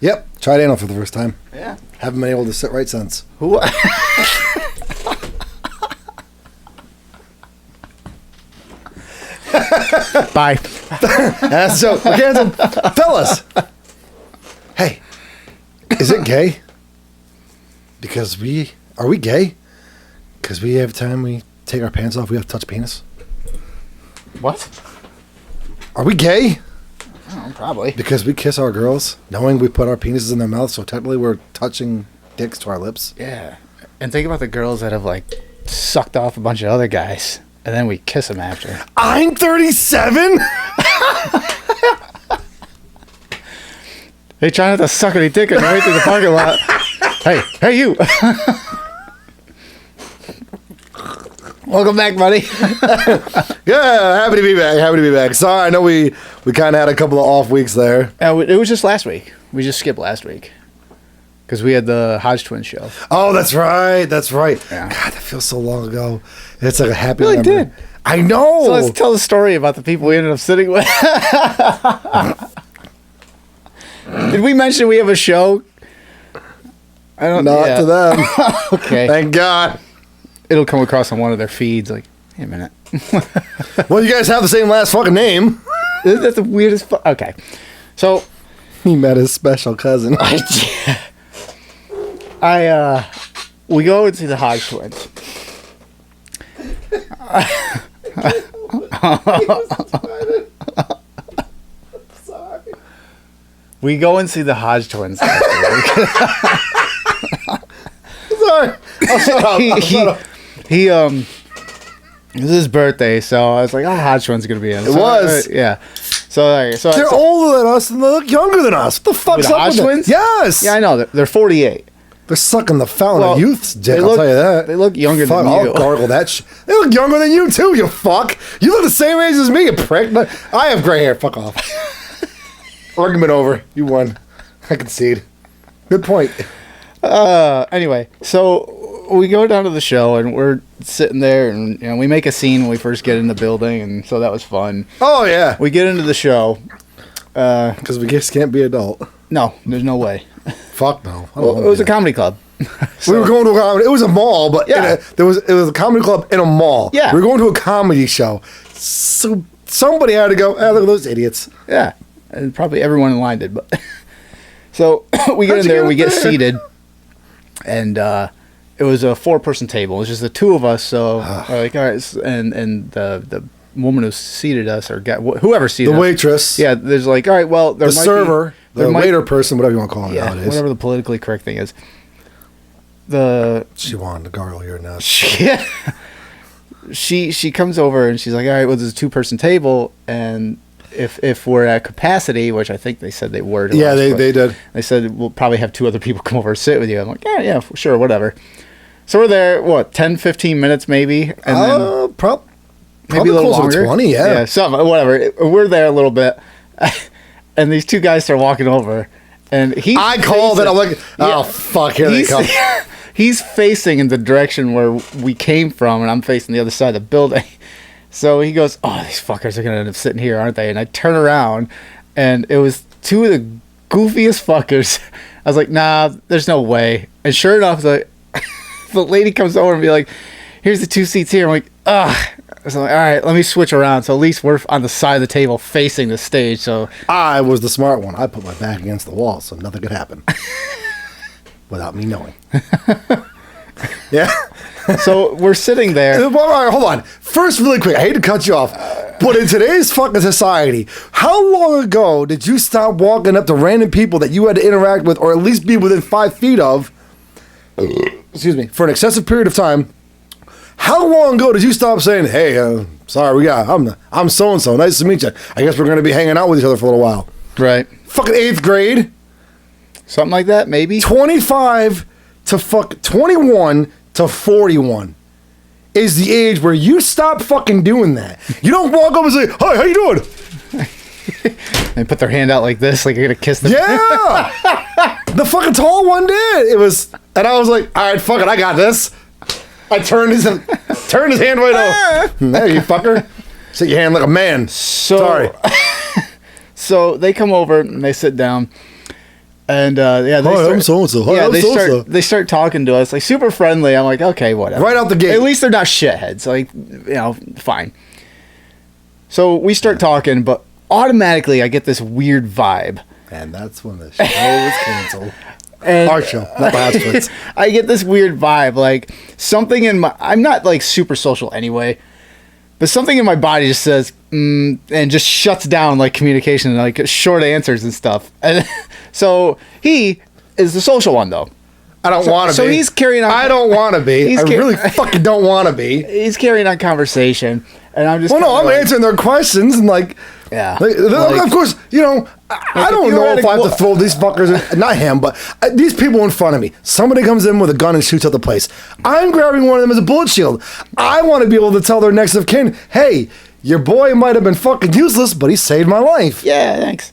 Yep. Tried anal for the first time. Yeah. Haven't been able to sit right since. Who? Bye. That's a joke. Canceled. Fellas. Hey. Is it gay? Are we gay? Because every time we take our pants off, we have to touch penis. What? Are we gay? Oh, probably. Because we kiss our girls, knowing we put our penises in their mouth, so technically we're touching dicks to our lips. Yeah. And think about the girls that have, like, sucked off a bunch of other guys, and then we kiss them after. I'm 37? They try not to suck any dick and right through the parking lot. Hey, you. Welcome back, buddy. Yeah, happy to be back. Sorry, I know we kind of had a couple of off weeks there. It was just last week. We just skipped last week. Because we had the Hodge Twins show. Oh, that's right. Yeah. God, that feels so long ago. It's like a happy really memory. did. I know. So let's tell the story about the people we ended up sitting with. Did we mention we have a show? Not to them. Okay. Thank God. It'll come across on one of their feeds like, hey, a minute. Well, you guys have the same last fucking name. That's the weirdest. Okay. So. He met his special cousin. We go and see the Hodge Twins. Sorry. We go and see the Hodge Twins. Sorry. I'll shut up. It was his birthday, so I was like, Hodge Twins gonna be in. It was. Yeah. So they're older than us and they look younger than us. What the fuck's the up Hodge with Twins? them? Yes. Yeah, I know. They're 48. They're sucking the fountain of youth's dick, I'll tell you that. They look younger than you. I'll gargle that shit. They look younger than you, too, you fuck. You look the same age as me, you prick. I have gray hair. Fuck off. Argument over. You won. I concede. Good point. Anyway, so we go down to the show, and we're sitting there, and we make a scene when we first get in the building, and so that was fun. Oh, yeah. We get into the show. Because we just can't be adult. No, there's no way. Fuck no. Well, it was a comedy club. So, we were going to a comedy. It was a mall, but yeah. it was a comedy club in a mall. Yeah. We were going to a comedy show. So somebody had to go, look at those idiots. Yeah. And probably everyone in line did. But so we get in there, we get seated, and it was a 4-person table. It was just the two of us. So we're like, all right, and the woman who seated us, or whoever seated us. The waitress. Yeah, there's like, all right, well, the server, the waiter person, whatever you want to call it nowadays. Whatever the politically correct thing is. She wanted to gargle your nuts. She comes over and she's like, all right, well, there's a 2-person table, and if we're at capacity, which I think they said they were. Yeah, they did. They said we'll probably have 2 other people come over and sit with you. I'm like, yeah, sure, whatever. So we're there, 10, 15 minutes maybe, and then maybe a little closer longer. To 20, yeah. Yeah, something, whatever. We're there a little bit, and these 2 guys start walking over, and I called it. I'm like, fuck, here they come. He's facing in the direction where we came from, and I'm facing the other side of the building. So he goes, these fuckers are going to end up sitting here, aren't they? And I turn around, and it was 2 of the goofiest fuckers. I was like, nah, there's no way. And sure enough, the lady comes over and be like, here's the 2 seats here. I'm like, So I'm like, all right, let me switch around. So at least we're on the side of the table facing the stage. So I was the smart one. I put my back against the wall so nothing could happen. Without me knowing. Yeah. So we're sitting there. All right, hold on. First, really quick, I hate to cut you off, but in today's fucking society, how long ago did you stop walking up to random people that you had to interact with or at least be within 5 feet of, excuse me, for an excessive period of time? How long ago did you stop saying, hey, sorry, I'm so-and-so, nice to meet you. I guess we're going to be hanging out with each other for a little while. Right. Fucking 8th grade. Something like that, maybe. 21 to 41 is the age where you stop fucking doing that. You don't walk up and say, hi, how you doing? And put their hand out like this, like you're going to kiss them. Yeah. The fucking tall one did. And I was like, all right, fuck it, I got this. I turned his hand right over. There, you fucker. Shake your hand like a man. Sorry. So they come over and they sit down. And yeah, Hi, I'm so-and-so. Hi, I'm so-and-so. they start talking to us like super friendly. I'm like, okay, whatever. Right out the gate. At least they're not shitheads. Like, fine. So we start talking, but automatically I get this weird vibe. And that's when the show was canceled. And Our show, not the Hodge Twins. I get this weird vibe, like something in my. I'm not like super social anyway, but something in my body just says, and just shuts down like communication, like short answers and stuff. And so he is the social one though. I don't want to be. So he's carrying on. I don't want to be. I really fucking don't want to be. He's carrying on conversation, and I'm just. Well, no, I'm answering their questions and like. Yeah. Of course, I don't know if I have to throw these fuckers, not him, but these people in front of me. Somebody comes in with a gun and shoots at the place. I'm grabbing one of them as a bullet shield. I want to be able to tell their next of kin, hey, your boy might have been fucking useless, but he saved my life. Yeah, thanks.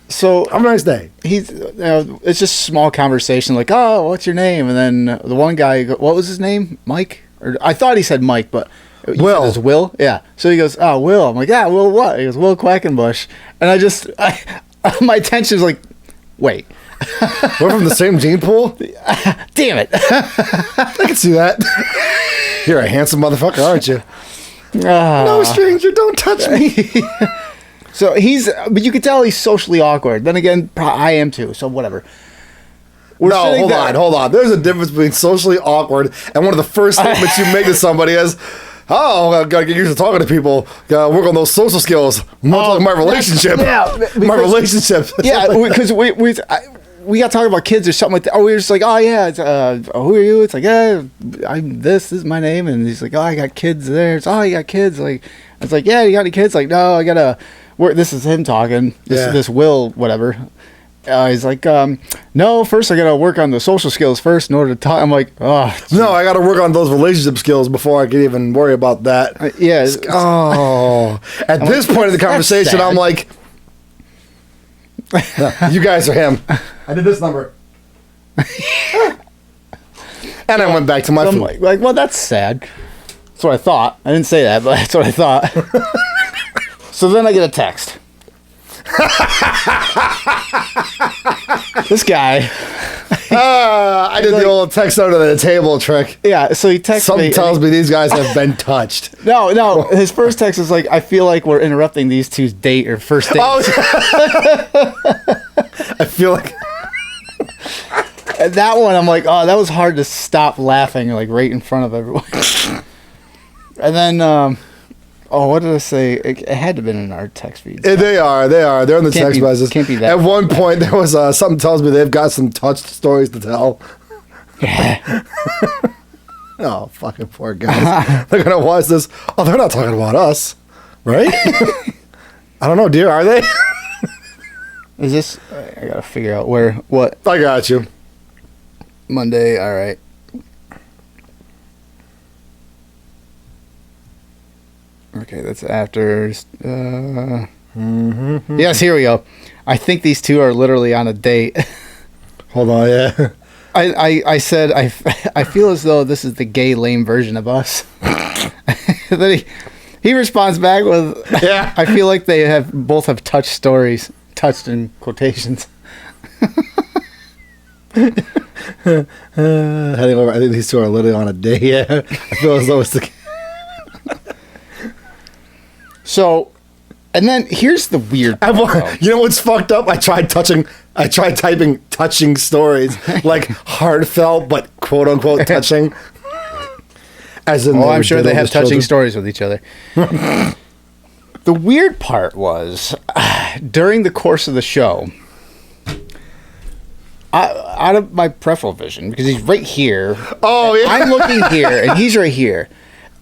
So have a nice day. It's just small conversation like, oh, what's your name? And then the one guy, what was his name? Mike? Or I thought he said Mike, but Will. It's Will? Yeah. So he goes, oh, Will. I'm like, yeah, Will what? He goes, Will Quackenbush. And my attention is like, wait. We're from the same gene pool? Damn it. I can see that. You're a handsome motherfucker, aren't you? No, stranger, don't touch me. So but you can tell he's socially awkward. Then again, I am too, so whatever. Hold on. There's a difference between socially awkward and one of the first statements you make to somebody is, oh, I gotta get used to talking to people. Gotta work on those social skills. Much like my relationship. My relationship. Yeah, because we got talking about kids or something like that. Or we were just like, oh yeah, it's, who are you? It's like, yeah, this is my name. And he's like, oh, I got kids there. It's, oh, you got kids. Like, I was like, yeah, you got any kids? Like, no, I gotta work. This is him talking. This Will, whatever. He's like, no, first I gotta work on the social skills first in order to talk. I'm like, oh. No, I gotta work on those relationship skills before I can even worry about that. At this point in the conversation, I'm like, no, you guys are him. I did this number. And I went back to my food. Like, well, that's sad. That's what I thought. I didn't say that, but that's what I thought. So then I get a text. This guy. I did the old text under the table trick. Yeah, so he texts me. Something tells me these guys have been touched. No. His first text is like, I feel like we're interrupting these two's date or first date. Oh, I feel like. And that one, I'm like, oh, that was hard to stop laughing, like right in front of everyone. And then, what did I say? It had to have been in our text feeds. They are. They're in the text messages. Can't be that. At one point, there was something tells me they've got some touched stories to tell. Yeah. Oh, fucking poor guys. They're going to watch this. Oh, they're not talking about us, right? I don't know, dear. Are they? Is this... I got to figure out what... I got you. Monday, all right. Okay, that's after... Yes, here we go. I think these two are literally on a date. Hold on, yeah. I said, I feel as though this is the gay lame version of us. Then he responds back with, yeah. I feel like they both have touched stories. Touched in quotations. I think these two are literally on a date. Yeah, I feel as though it's the. So, and then here's the weird part. You know what's fucked up? I tried typing touching stories, like heartfelt but quote unquote touching. As in, I'm sure they have touching stories with each other. The weird part was, during the course of the show, out of my peripheral vision, because he's right here. Oh, yeah. I'm looking here, and he's right here.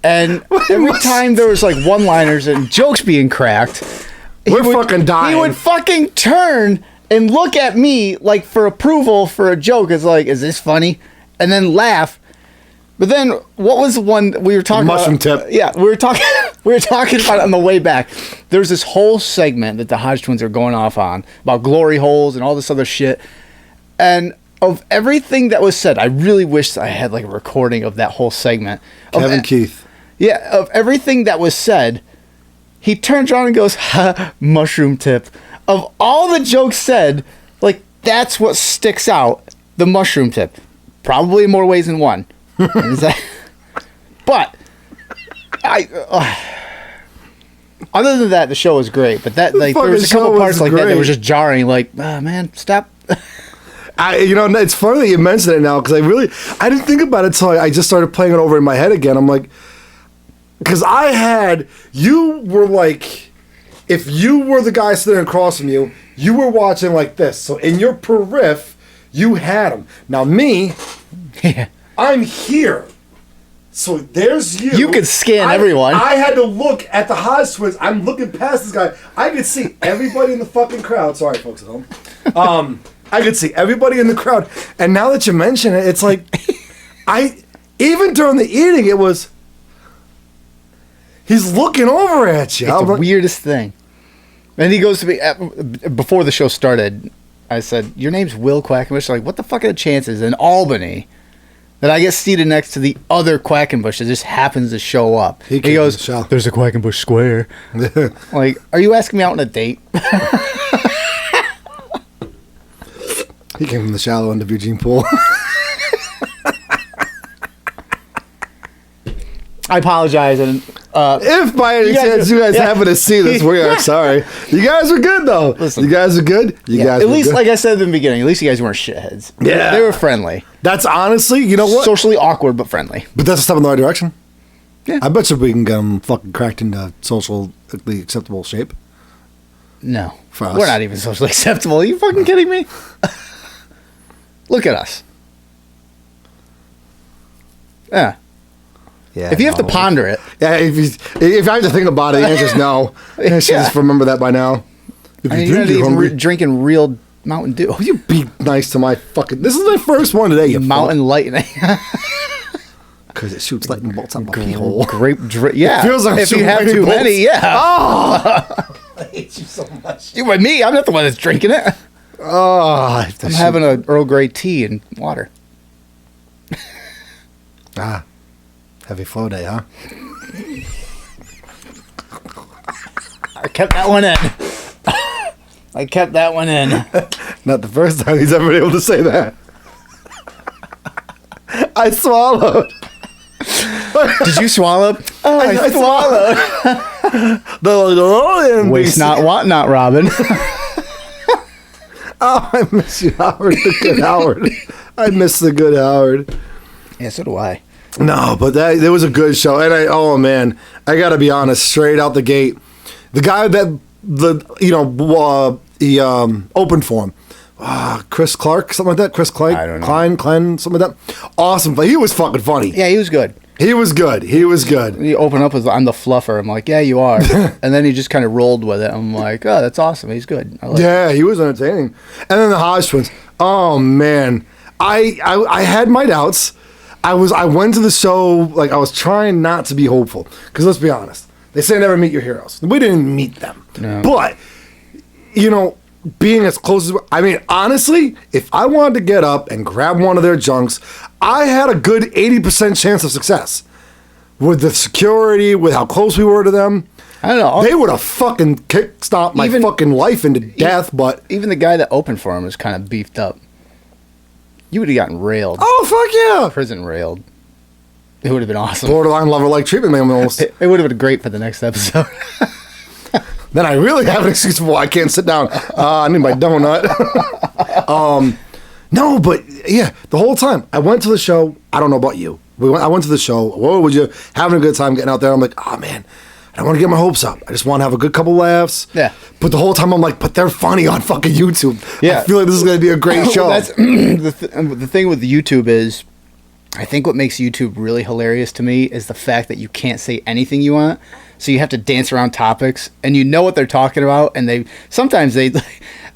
And every time there was like one-liners and jokes being cracked, we're fucking dying. He would fucking turn and look at me like for approval for a joke. It's like, is this funny? And then laugh. But then, what was the one we were talking Mushroom about? tip. Yeah, we were talking about it on the way back. There's this whole segment that the Hodge Twins are going off on about glory holes and all this other shit. And of everything that was said, I really wish I had like a recording of that whole segment. Kevin Keith. Yeah, of everything that was said, he turns around and goes, ha, mushroom tip. Of all the jokes said, like That's what sticks out. The mushroom tip, probably in more ways than one. But other than that, the show was great. But that there was a couple parts like that were just jarring. Like, man, stop. It's funny that you mentioned it now because I didn't think about it until I just started playing it over in my head again. I'm like, because you were like, if you were the guy sitting across from you, you were watching like this. So in your periph, you had him. Now me, I'm here. So there's you. You could scan everyone. I had to look at the Hodge Twins. I'm looking past this guy. I could see everybody in the fucking crowd. Sorry, folks at home. I could see everybody in the crowd. And now that you mention it, it's like, even during the eating, it was, he's looking over at you. It's the weirdest thing. And he goes to me, before the show started, I said, your name's Will Quackenbush. Like, what the fuck are the chances in Albany that I get seated next to the other Quackenbush that just happens to show up? He goes, there's a Quackenbush Square. Like, are you asking me out on a date? He came from the shallow end of Eugene Pool. I apologize. And if by any chance you guys happen to see this, we are sorry. You guys are good, though. Listen, you guys are good. At least, like I said at the beginning, at least you guys weren't shitheads. Yeah. They were friendly. That's honestly, you know what? Socially awkward, but friendly. But that's a step in the right direction. Yeah. I bet you we can get them fucking cracked into socially acceptable shape. No. For us. We're not even socially acceptable. Are you fucking kidding me? Look at us. Yeah. Yeah. If you have to ponder it. Yeah, if I have to think about it, the answer is no. I should just remember that by now. If you're drinking real Mountain Dew. Oh, you be nice to my fucking... This is my first one today, you Mountain Lightning. Because it shoots lightning bolts out my pee hole. Yeah. It feels like if you have too many, yeah. Oh! I hate you so much. You and me, I'm not the one that's drinking it. Oh, I'm having an Earl Grey tea and water. Heavy flow day, huh? I kept that one in. I kept that one in. Not the first time he's ever been able to say that. I swallowed. Did you swallow? Oh, I swallowed. Waste not, want not, Robin. Oh, I miss you, Howard. The good Howard. I miss the good Howard. Yeah, so do I. No, but it was a good show. And I got to be honest, straight out the gate, the guy that he opened for him, Chris Clark, something like that. Chris Clark, I don't know. Klein, something like that. Awesome, but he was fucking funny. Yeah, he was good. He was good. He opened up with, I'm the fluffer. I'm like, yeah, you are. And then he just kind of rolled with it. I'm like, oh, that's awesome. He's good. He was entertaining. And then the Hodge Twins. Oh man, I had my doubts. I went to the show, like, I was trying not to be hopeful. Because let's be honest, they say never meet your heroes. We didn't meet them. No. But, being as close as... I mean, honestly, if I wanted to get up and grab one of their junks, I had a good 80% chance of success. With the security, with how close we were to them. I don't know. They would have fucking kick-stomped my fucking life into death, but... Even the guy that opened for him was kind of beefed up. You would have gotten railed. Oh, fuck yeah. Prison railed. It would have been awesome. Borderline lover-like treatment, man, almost. It would have been great for the next episode. Then I really have an excuse for why I can't sit down. I need my donut. No, but yeah, the whole time. I went to the show. I don't know about you. I went to the show. Whoa, would you having a good time getting out there? I'm like, oh, man. I don't want to get my hopes up. I just want to have a good couple laughs. Yeah. But the whole time I'm like, but they're funny on fucking YouTube. Yeah. I feel like this is going to be a great show. That's the thing with YouTube is, I think what makes YouTube really hilarious to me is the fact that you can't say anything you want. So you have to dance around topics, and you know what they're talking about, and sometimes they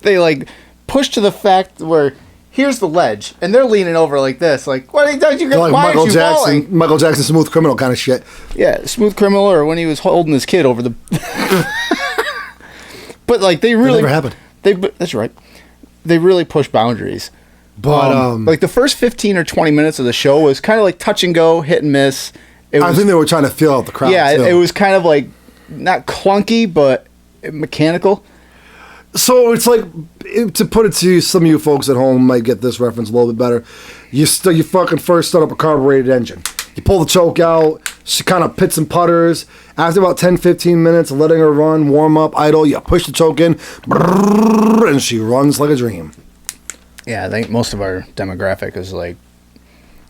like push to the fact where here's the ledge, and they're leaning over like this, like, why don't you like why aren't you falling? Michael Jackson, Smooth Criminal kind of shit. Yeah, Smooth Criminal, or when he was holding his kid over the. But like they really that never happened. That's right. They really push boundaries. But like the first 15 or 20 minutes of the show was kind of like touch and go, hit and miss. I think they were trying to feel out the crowd. Yeah, it was kind of like not clunky, but mechanical. So it's like, to put it to some of you folks at home might get this reference a little bit better. You fucking first start up a carbureted engine. You pull the choke out, she kind of pits and putters. After about 10, 15 minutes of letting her run, warm up, idle, you push the choke in, and she runs like a dream. Yeah, I think most of our demographic is like,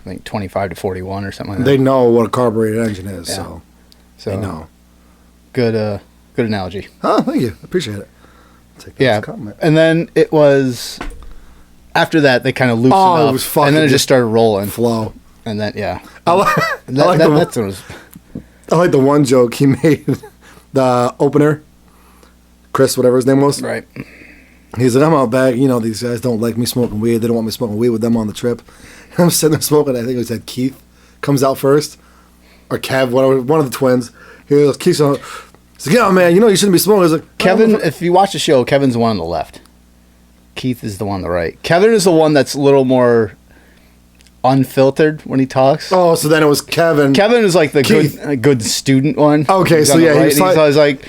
I think 25 to 41 or something like that. They know what a carbureted engine is, Yeah. so they know. Good analogy. Oh, thank you. I appreciate it. Take that as Yeah, a compliment. and then it was, after that, they kind of loosened up, it was fucking and then it just started rolling. Flow. And then, yeah. I like That's what it was. I like the one joke he made, the opener, Chris, whatever his name was. Right. He's like, I'm out back. You know, these guys don't like me smoking weed. They don't want me smoking weed with them on the trip. And I'm sitting there smoking. I think it said Keith comes out first. Or Kev, whatever, one of the twins. He goes, Keith's on. He's like, yeah, man, you know you shouldn't be smoking. He's like, Kevin, if you watch the show, Kevin's the one on the left. Keith is the one on the right. Kevin is the one that's a little more unfiltered when he talks. Oh, so then it was Kevin. Kevin is like the Keith. good student one. Okay, He's so on the yeah, right, he's and he's always like,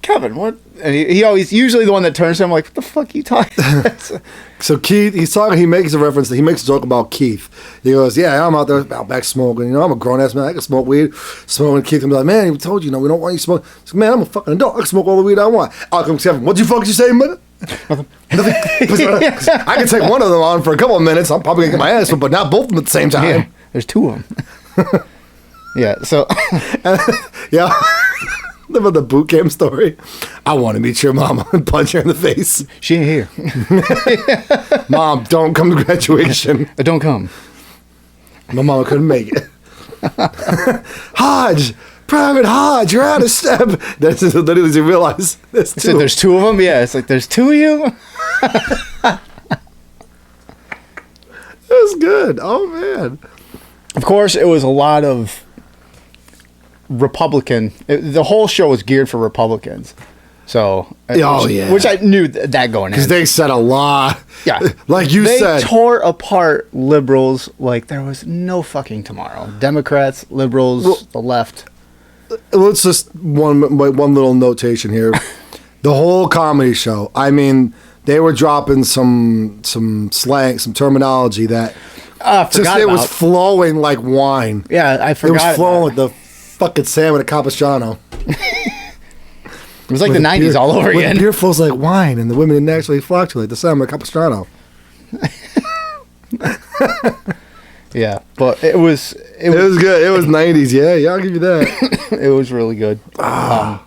Kevin, what? And he always, usually the one that turns to him, like, what the fuck are you talking about? So Keith, he makes a reference, he makes a joke about Keith. He goes, yeah, I'm out there out back smoking. You know, I'm a grown-ass man. I can smoke weed. Smoking. Keith can be like, man, we told you, we don't want you to smoke. He's like, man, I'm a fucking adult. I can smoke all the weed I want. I'll come to Kevin. What the fuck did you say, man? Nothing. I can take one of them on for a couple of minutes. I'm probably going to get my ass, but not both of them at the same time. Yeah, there's two of them. Yeah, so. Yeah. About the boot camp story. I want to meet your mama and punch her in the face. She ain't here. Mom, don't come to graduation. Don't come. My mama couldn't make it. Hodge, Private Hodge, you're out of step. That's literally you realize there's two. So there's two of them? Yeah, it's like, there's two of you? It was good. Oh, man. Of course, it was a lot of the whole show was geared for Republicans. So, which I knew that going in. Because they said a lot. Yeah. Like you said. They tore apart liberals like there was no fucking tomorrow. Democrats, liberals, the left. Let's just, one little notation here. The whole comedy show, I mean, they were dropping some slang, some terminology that it was flowing like wine. Yeah, I forgot. It was flowing like the fucking salmon at Capistrano. It was like the 90s all over again. Beer flows like wine, and the women didn't actually flock to like the salmon at Capistrano. Yeah, but it was good. It was 90s. Yeah, I'll give you that. It was really good. Yeah.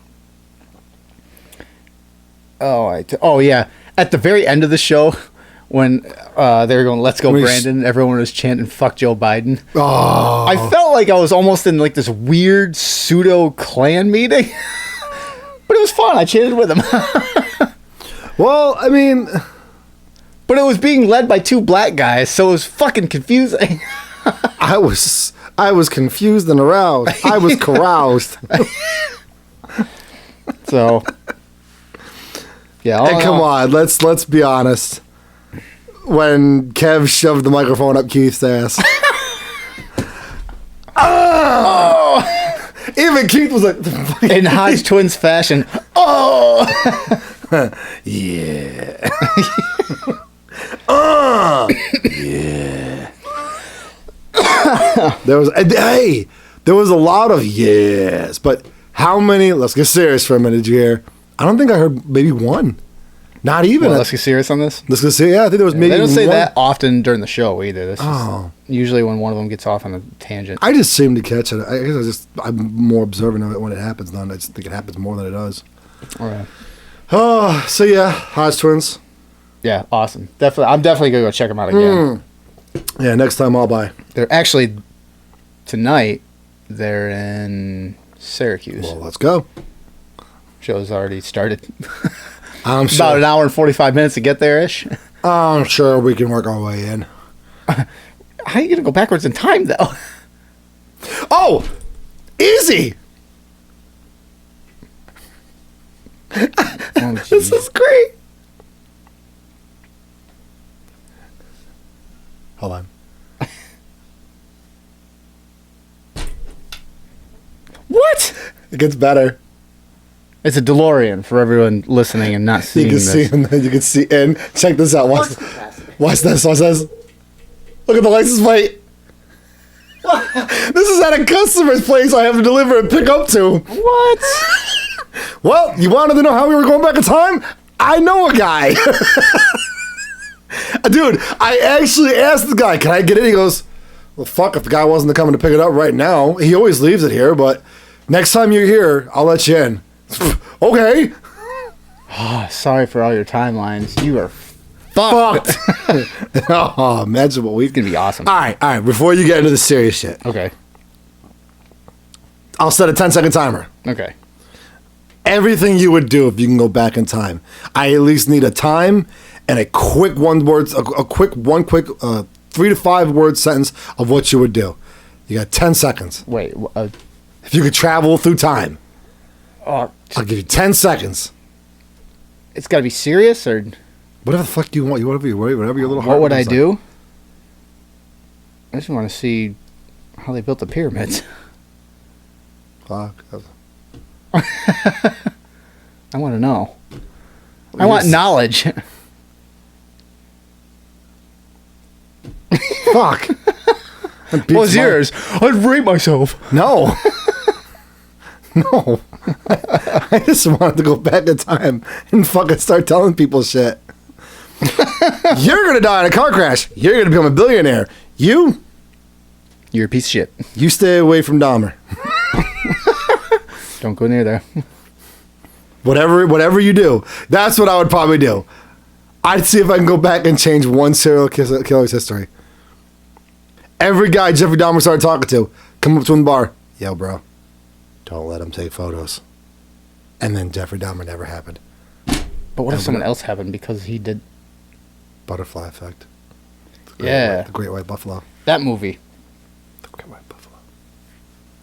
At the very end of the show, when they were going, "Let's go, Brandon," everyone was chanting "Fuck Joe Biden." Oh, I felt like I was almost in like this weird pseudo Klan meeting, but it was fun. I chanted with them. Well, I mean, but it was being led by two black guys, so it was fucking confusing. I was confused and aroused. I was caroused. So, yeah. And come on, let's be honest. When Kev shoved the microphone up Keith's ass. Oh! Even Keith was like... In Hodge Twins fashion. Oh! Yeah. Yeah. There was a lot of yes, but how many... Let's get serious for a minute, did you hear? I don't think I heard maybe one. Not even. Well, let's get serious on this. Let's go see. Yeah, I think there was maybe. They don't say one. that often during the show either. This is usually when one of them gets off on a tangent. I just seem to catch it. I guess I'm more observant of it when it happens. I just think it happens more than it does. All right. Oh, so yeah, Hodge Twins. Yeah, awesome. Definitely, I'm definitely gonna go check them out again. Yeah, next time I'll buy. They're actually tonight. They're in Syracuse. Well, let's go. Show's already started. I'm sure. About an hour and 45 minutes to get there ish. I'm sure we can work our way in. How are you gonna go backwards in time though? Oh, easy. This is great. Hold on. What? It gets better. It's a DeLorean for everyone listening and not seeing You can this. see him. You can see. And check this out. Watch this. Watch this. Look at the license plate. This is at a customer's place I have to deliver and pick up to. What? Well, you wanted to know how we were going back in time? I know a guy. Dude, I actually asked the guy, can I get it? He goes, well, fuck, if the guy wasn't coming to pick it up right now, he always leaves it here, but next time you're here, I'll let you in. Okay. Oh, sorry for all your timelines. You are Fucked. Oh, imagine what we It's gonna be awesome. All right. Before you get into the serious shit, Okay. I'll set a 10-second timer. Okay. Everything you would do if you can go back in time. I at least need a time and a quick 3 to 5 word sentence of what you would do. You got 10 seconds. Wait. If you could travel through time, Oh, I'll give you 10 seconds. it's got to be serious, or Whatever the fuck do you want? Whatever your little heart what would I wants, like. do? I just want to see how they built the pyramids. Fuck. I want to know. I want knowledge. Fuck. What was yours? I'd rate myself. No. No. I just wanted to go back in time and fucking start telling people shit. You're going to die in a car crash. You're going to become a billionaire. You're a piece of shit. You stay away from Dahmer. Don't go near there. Whatever you do, that's what I would probably do. I'd see if I can go back and change one serial killer's history. Every guy Jeffrey Dahmer started talking to, come up to him in the bar. Yo, bro, don't let him take photos. And then Jeffrey Dahmer never happened. But what if someone else happened because he did? Butterfly effect. The Great White Buffalo. That movie. The Great White Buffalo.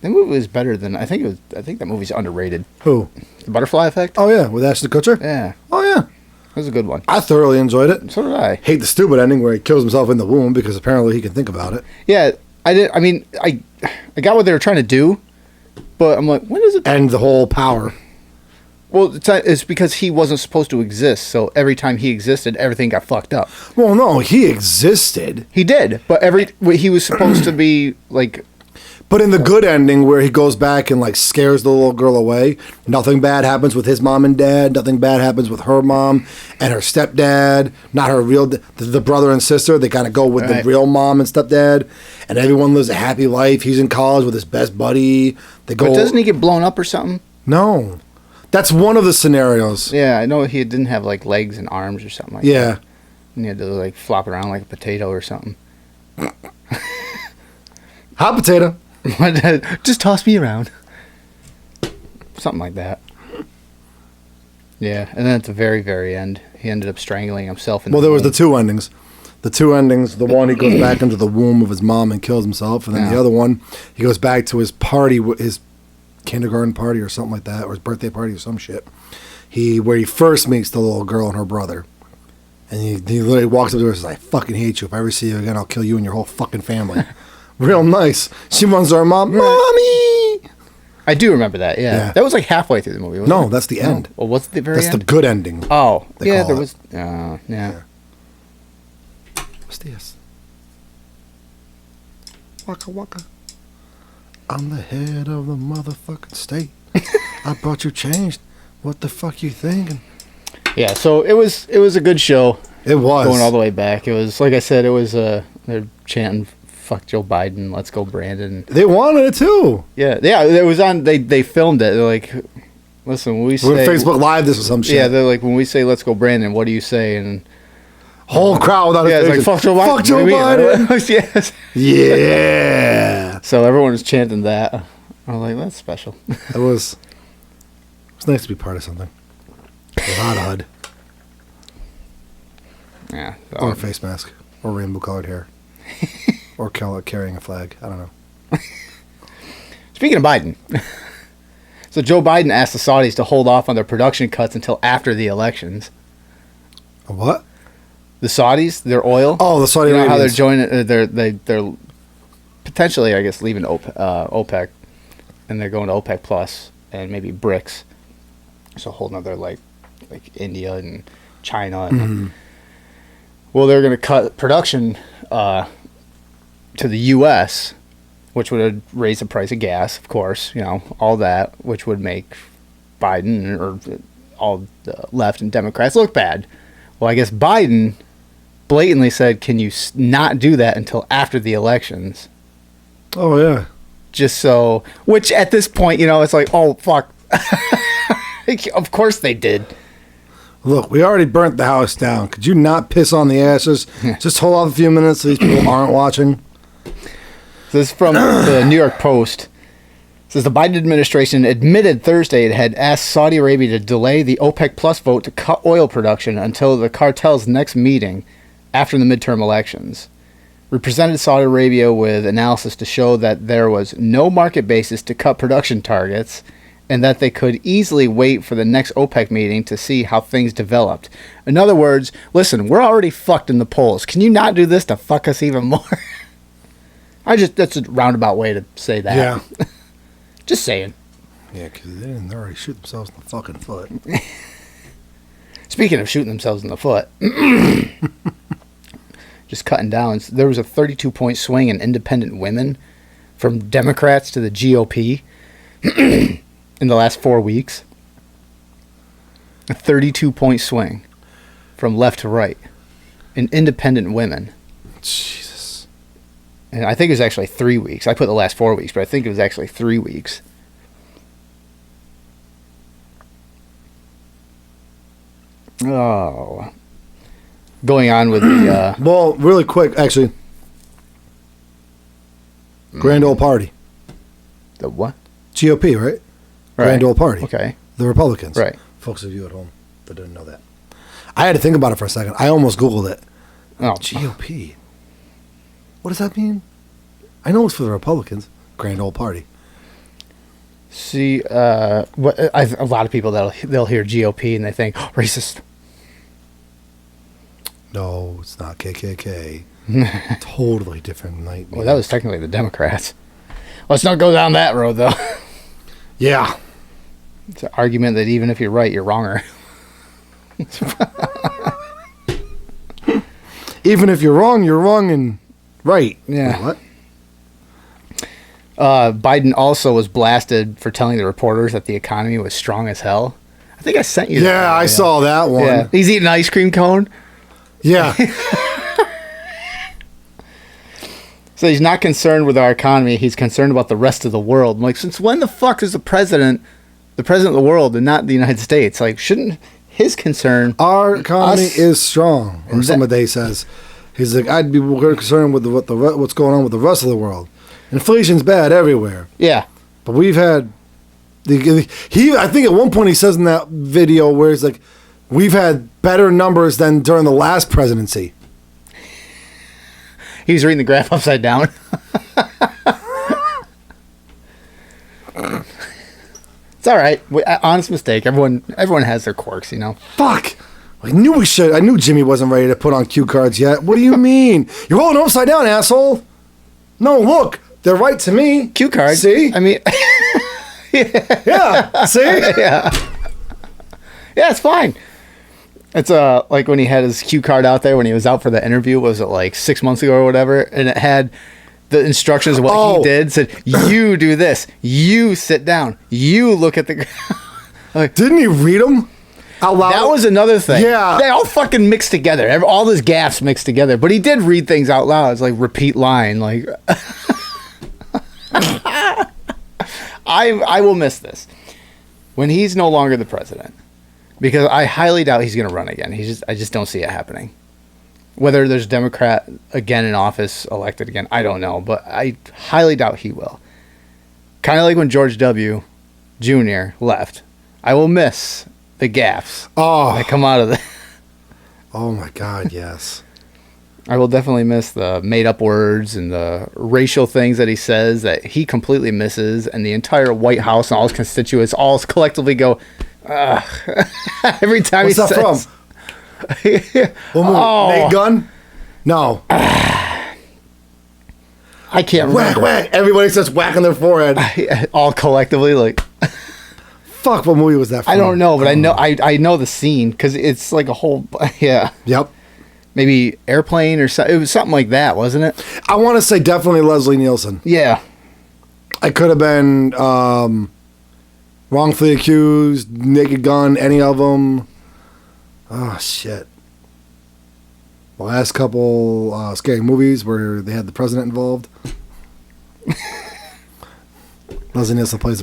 That movie was better than I think that movie's underrated. Who? The Butterfly Effect. Oh yeah, with Ashton Kutcher. Yeah, Oh yeah, it was a good one. I thoroughly enjoyed it. So did I. Hate the stupid ending where he kills himself in the womb because apparently he can think about it. Yeah, I did. I mean, I got what they were trying to do, but I'm like, when is it? And the whole power. Well, it's because he wasn't supposed to exist. So every time he existed, everything got fucked up. Well, no, he existed. He did, but he was supposed to be like. But in the good ending where he goes back and like scares the little girl away, nothing bad happens with his mom and dad, nothing bad happens with her mom and her stepdad, not her real, the brother and sister, they kind of go with the real mom and stepdad, and everyone lives a happy life. He's in college with his best buddy. They go. But doesn't he get blown up or something? No. That's one of the scenarios. Yeah, I know he didn't have like legs and arms or something like that. Yeah. And he had to like flop around like a potato or something. Hot potato. Just toss me around. Something like that. Yeah, and then at the very, very end, he ended up strangling himself. Well, there was the two endings. The two endings, the one he goes back into the womb of his mom and kills himself, and then the other one, he goes back to his party, his kindergarten party or something like that, or his birthday party or some shit. Where he first meets the little girl and her brother. And he literally walks up to her and says, I fucking hate you. If I ever see you again, I'll kill you and your whole fucking family. Real nice. She runs to her mom, Mommy! I do remember that, yeah. That was like halfway through the movie, wasn't it? No, that's the end. Well, what's the very That's end? the good ending. Oh, yeah, there call was... yeah. What's this? Waka waka. I'm the head of the motherfucking state. I brought you change. What the fuck you thinking? Yeah, so it was a good show. It was. Going all the way back. It was, like I said, it was, they're chanting, fuck Joe Biden, let's go Brandon. They wanted it too. Yeah, it was on, they filmed it. They're like, listen, when we say... We're Facebook Live this or some shit. Yeah, they're like, when we say let's go Brandon, what do you say? And... Whole crowd without it's like, fuck Joe Biden. Fuck Joe Biden. Yes. Yeah. So everyone was chanting that. I was like, that's special. It was nice to be part of something. Hot HUD. Yeah. So. Or a face mask. Or rainbow colored hair. Or carrying a flag. I don't know. Speaking of Biden. So Joe Biden asked the Saudis to hold off on their production cuts until after the elections. A what? The Saudis, their oil. Oh, the Saudi Arabians. How they're Arabians. joining? They're potentially, I guess, leaving OPEC, and they're going to OPEC Plus and maybe BRICS. It's a whole nother like India and China. And, well, they're going to cut production to the U.S., which would raise the price of gas, of course, all that, which would make Biden or all the left and Democrats look bad. Well, I guess Biden blatantly said, can you not do that until after the elections? Oh, yeah. Just so, which at this point, it's like, oh, fuck. Of course they did. Look, we already burnt the house down. Could you not piss on the ashes? Just hold off a few minutes so these people aren't watching. This is from the New York Post. It says the Biden administration admitted Thursday it had asked Saudi Arabia to delay the OPEC Plus vote to cut oil production until the cartel's next meeting after the midterm elections. We presented Saudi Arabia with analysis to show that there was no market basis to cut production targets and that they could easily wait for the next OPEC meeting to see how things developed. In other words, listen, we're already fucked in the polls. Can you not do this to fuck us even more? That's a roundabout way to say that. Yeah. Just saying. Yeah, because they didn't already shoot themselves in the fucking foot. Speaking of shooting themselves in the foot, just cutting down, there was a 32-point swing in independent women from Democrats to the GOP in the last 4 weeks. A 32-point swing from left to right in independent women. Jesus. And I think it was actually 3 weeks. I put the last 4 weeks, but I think it was actually 3 weeks. Oh. Going on with the... well, really quick, actually. Grand Old Party. The what? GOP, right? Grand Old Party. Okay. The Republicans. Right. Folks of you at home that didn't know that. I had to think about it for a second. I almost Googled it. Oh. GOP. What does that mean? I know it's for the Republicans. Grand Old Party. See, a lot of people they'll hear GOP and they think, oh, racist. No, it's not KKK. Totally different nightmare. Well, that was technically the Democrats. Let's not go down that road, though. Yeah. It's an argument that even if you're right, you're wronger. Even if you're wrong and right. Yeah. Wait, what? Biden also was blasted for telling the reporters that the economy was strong as hell. I think I sent you that. Yeah, I saw that one. Yeah. He's eating an ice cream cone. Yeah. So he's not concerned with our economy. He's concerned about the rest of the world. I'm like, since when the fuck is the president of the world and not the United States? Like, shouldn't his concern... Our economy is strong, or somebody says. He's like, I'd be more concerned with what's going on with the rest of the world. Inflation's bad everywhere. Yeah. But we've had... I think at one point he says in that video where he's like, we've had better numbers than during the last presidency. He's reading the graph upside down. It's all right. Honest mistake. Everyone has their quirks, Fuck. I knew Jimmy wasn't ready to put on cue cards yet. What do you mean? You're holding them upside down, asshole. No, look. They're right to me. Cue cards. See? I mean... Yeah. See? Yeah. Yeah, it's fine. It's like when he had his cue card out there when he was out for the interview. Was it like 6 months ago or whatever? And it had the instructions of what he did. Said, you do this. You sit down. You look at the... Like, didn't he read them out loud? That was another thing. Yeah. They all fucking mixed together. All his gaffes mixed together. But he did read things out loud. It's like repeat line. Like... I will miss this when he's no longer the president, because I highly doubt he's going to run again. I just don't see it happening. Whether there's a Democrat again in office, elected again, I don't know, but I highly doubt he will. Kind of like when George W. Jr. left. I will miss the gaffes that come out of the... Oh my God, yes. I will definitely miss the made-up words and the racial things that he says that he completely misses, and the entire White House and all his constituents all collectively go, ugh. Every time What's he says... What movie? Naked Gun? No. I can't remember. Whack, whack. Everybody starts whacking their forehead. All collectively, like... Fuck, what movie was that from? I don't know, but I know the scene because it's like a whole yeah. Yep. Maybe Airplane or something. It was something like that, wasn't it? I want to say definitely Leslie Nielsen. Yeah. I could have been Wrongfully Accused, Naked Gun, any of them. Oh, shit. The last couple scary movies where they had the president involved. Leslie Nielsen plays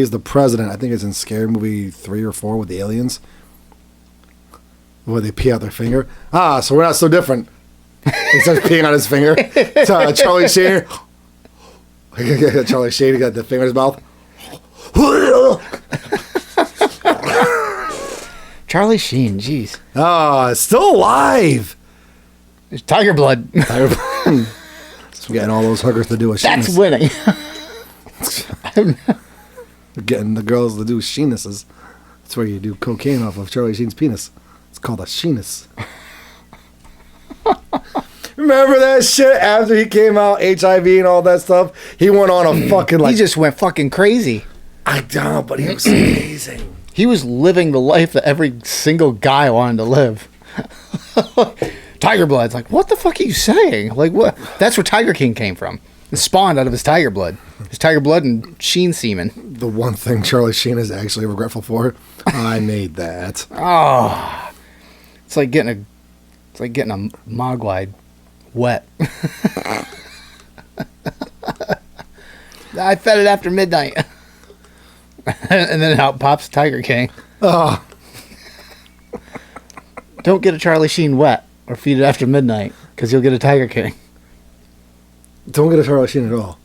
the president. I think it's in Scary Movie 3 or 4 with the aliens. Where they pee out their finger. So we're not so different. He starts peeing on his finger. Charlie Sheen. Charlie Sheen got the finger in his mouth. Charlie Sheen, jeez. Still alive. It's Tiger Blood. So we're getting all those hookers to do a sheenus. That's winning. We're getting the girls to do sheenuses. That's where you do cocaine off of Charlie Sheen's penis. It's called a sheenus. Remember that shit after he came out, HIV and all that stuff? He went on a fucking He just went fucking crazy. I don't, but he was amazing. He was living the life that every single guy wanted to live. Tiger Blood's like, what the fuck are you saying? Like, what? That's where Tiger King came from. It spawned out of his Tiger Blood. His Tiger Blood and Sheen semen. The one thing Charlie Sheen is actually regretful for, I made that. Oh, it's like getting a Mogwai wet. I fed it after midnight. And then out pops Tiger King. Oh. Don't get a Charlie Sheen wet or feed it after midnight because you'll get a Tiger King. Don't get a Charlie Sheen at all.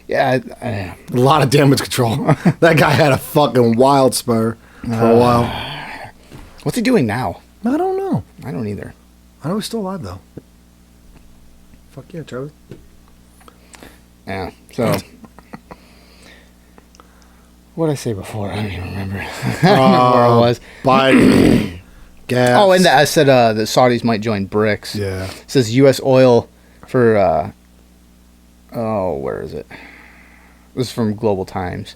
Yeah. A lot of damage control. That guy had a fucking wild spur for a while. What's he doing now? I don't know. I don't either. I know he's still alive, though. Fuck yeah, Charlie. Yeah, so... What did I say before? I don't even remember. I don't remember where I was. Biden. Gas. Oh, and I said the Saudis might join BRICS. Yeah. It says U.S. oil for... where is it? This is from Global Times.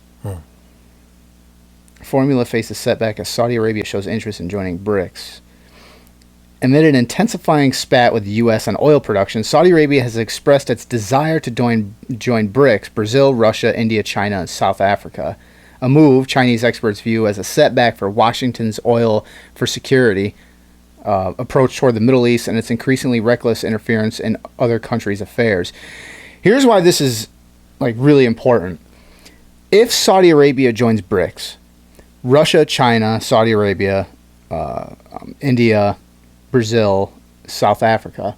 Formula faces setback as Saudi Arabia shows interest in joining BRICS. Amid an intensifying spat with the U.S. on oil production, Saudi Arabia has expressed its desire to join BRICS, Brazil, Russia, India, China, and South Africa. A move Chinese experts view as a setback for Washington's oil for security approach toward the Middle East and its increasingly reckless interference in other countries' affairs. Here's why this is really important. If Saudi Arabia joins BRICS, Russia, China, Saudi Arabia, India, Brazil, South Africa,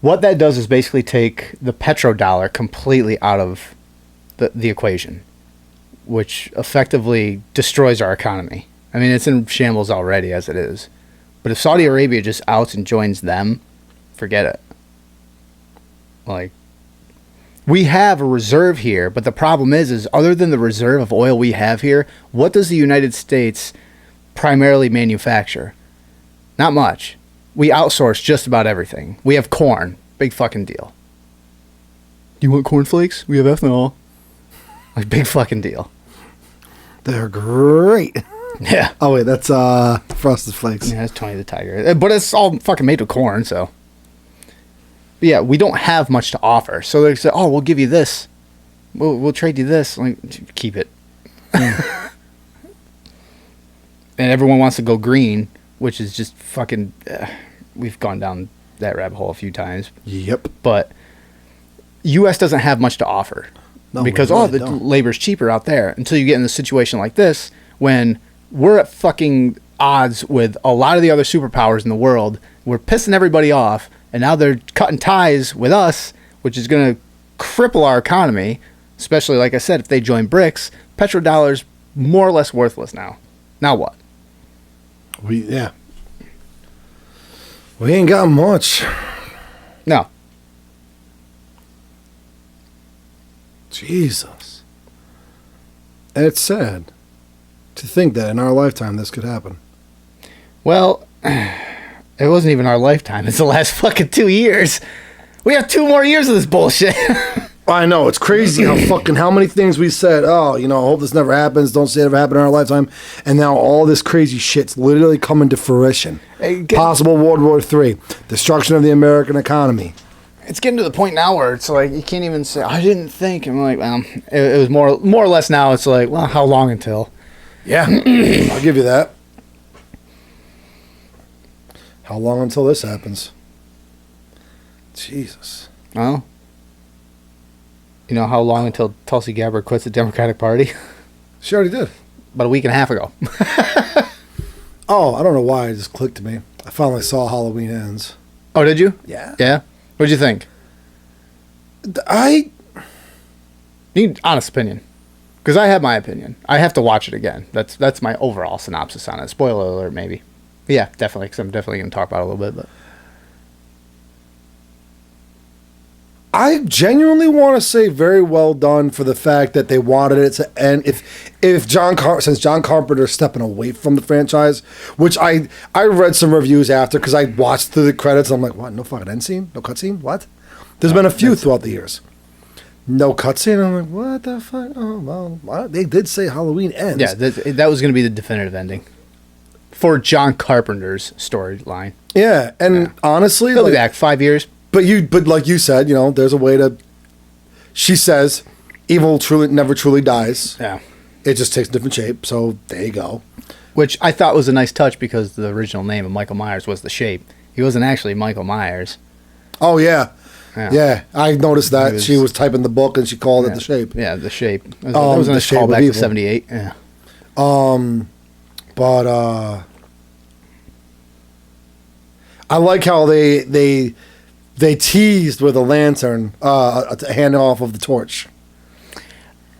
what that does is basically take the petrodollar completely out of the equation, which effectively destroys our economy. I mean, it's in shambles already as it is. But if Saudi Arabia just outs and joins them, forget it. We have a reserve here, but the problem is other than the reserve of oil we have here, what does the United States primarily manufacture? Not much. We outsource just about everything. We have corn. Big fucking deal. Do you want cornflakes? We have ethanol. Big fucking deal. They're great. Yeah. Oh, wait, that's Frosted Flakes. Yeah, that's Tony the Tiger. But it's all fucking made with corn, so. But yeah, we don't have much to offer. So they say, we'll give you this. We'll trade you this. Keep it. And everyone wants to go green, which is just fucking... we've gone down that rabbit hole a few times. Yep. But U.S. doesn't have much to offer. No, because really the labor's cheaper out there until you get in a situation like this when we're at fucking odds with a lot of the other superpowers in the world. We're pissing everybody off, and now they're cutting ties with us, which is going to cripple our economy, especially, like I said, if they join BRICS. Petrodollar's more or less worthless now. Now what? We ain't got much. No. Jesus. And it's sad to think that in our lifetime this could happen. Well, it wasn't even our lifetime. It's the last fucking 2 years. We have 2 more years of this bullshit. I know, it's crazy how many things we said, oh, I hope this never happens, don't say it ever happened in our lifetime, and now all this crazy shit's literally coming to fruition. Possible World War III, destruction of the American economy. It's getting to the point now where it's like, you can't even say, I didn't think. I'm like, well, it was more or less now, it's like, well, how long until? Yeah, I'll give you that. How long until this happens? Jesus. Oh. You know how long until Tulsi Gabbard quits the Democratic Party? She already did. About a week and a half ago. Oh, I don't know why it just clicked to me. I finally saw Halloween Ends. Oh, did you? Yeah. Yeah? What'd you think? I need honest opinion. Because I have my opinion. I have to watch it again. That's my overall synopsis on it. Spoiler alert, maybe. Yeah, definitely. Because I'm definitely going to talk about it a little bit. But I genuinely want to say very well done for the fact that they wanted it to end. If since John Carpenter's stepping away from the franchise, which I read some reviews after because I watched through the credits. And I'm like, what? No fucking end scene? No cutscene? What? There's been a few throughout the years. No cutscene. I'm like, what the fuck? Oh well, they did say Halloween Ends. yeah, that was going to be the definitive ending for John Carpenter's storyline. Yeah, and honestly, He'll be back 5 years. But like you said, there's a way to. She says, evil never truly dies. Yeah. It just takes a different shape. So there you go. Which I thought was a nice touch because the original name of Michael Myers was the Shape. He wasn't actually Michael Myers. Oh yeah, yeah. I noticed that she was typing the book and she called it the Shape. Yeah, the Shape. That was a nice callback to '78. Yeah. But I like how they teased with a lantern, a hand off of the torch.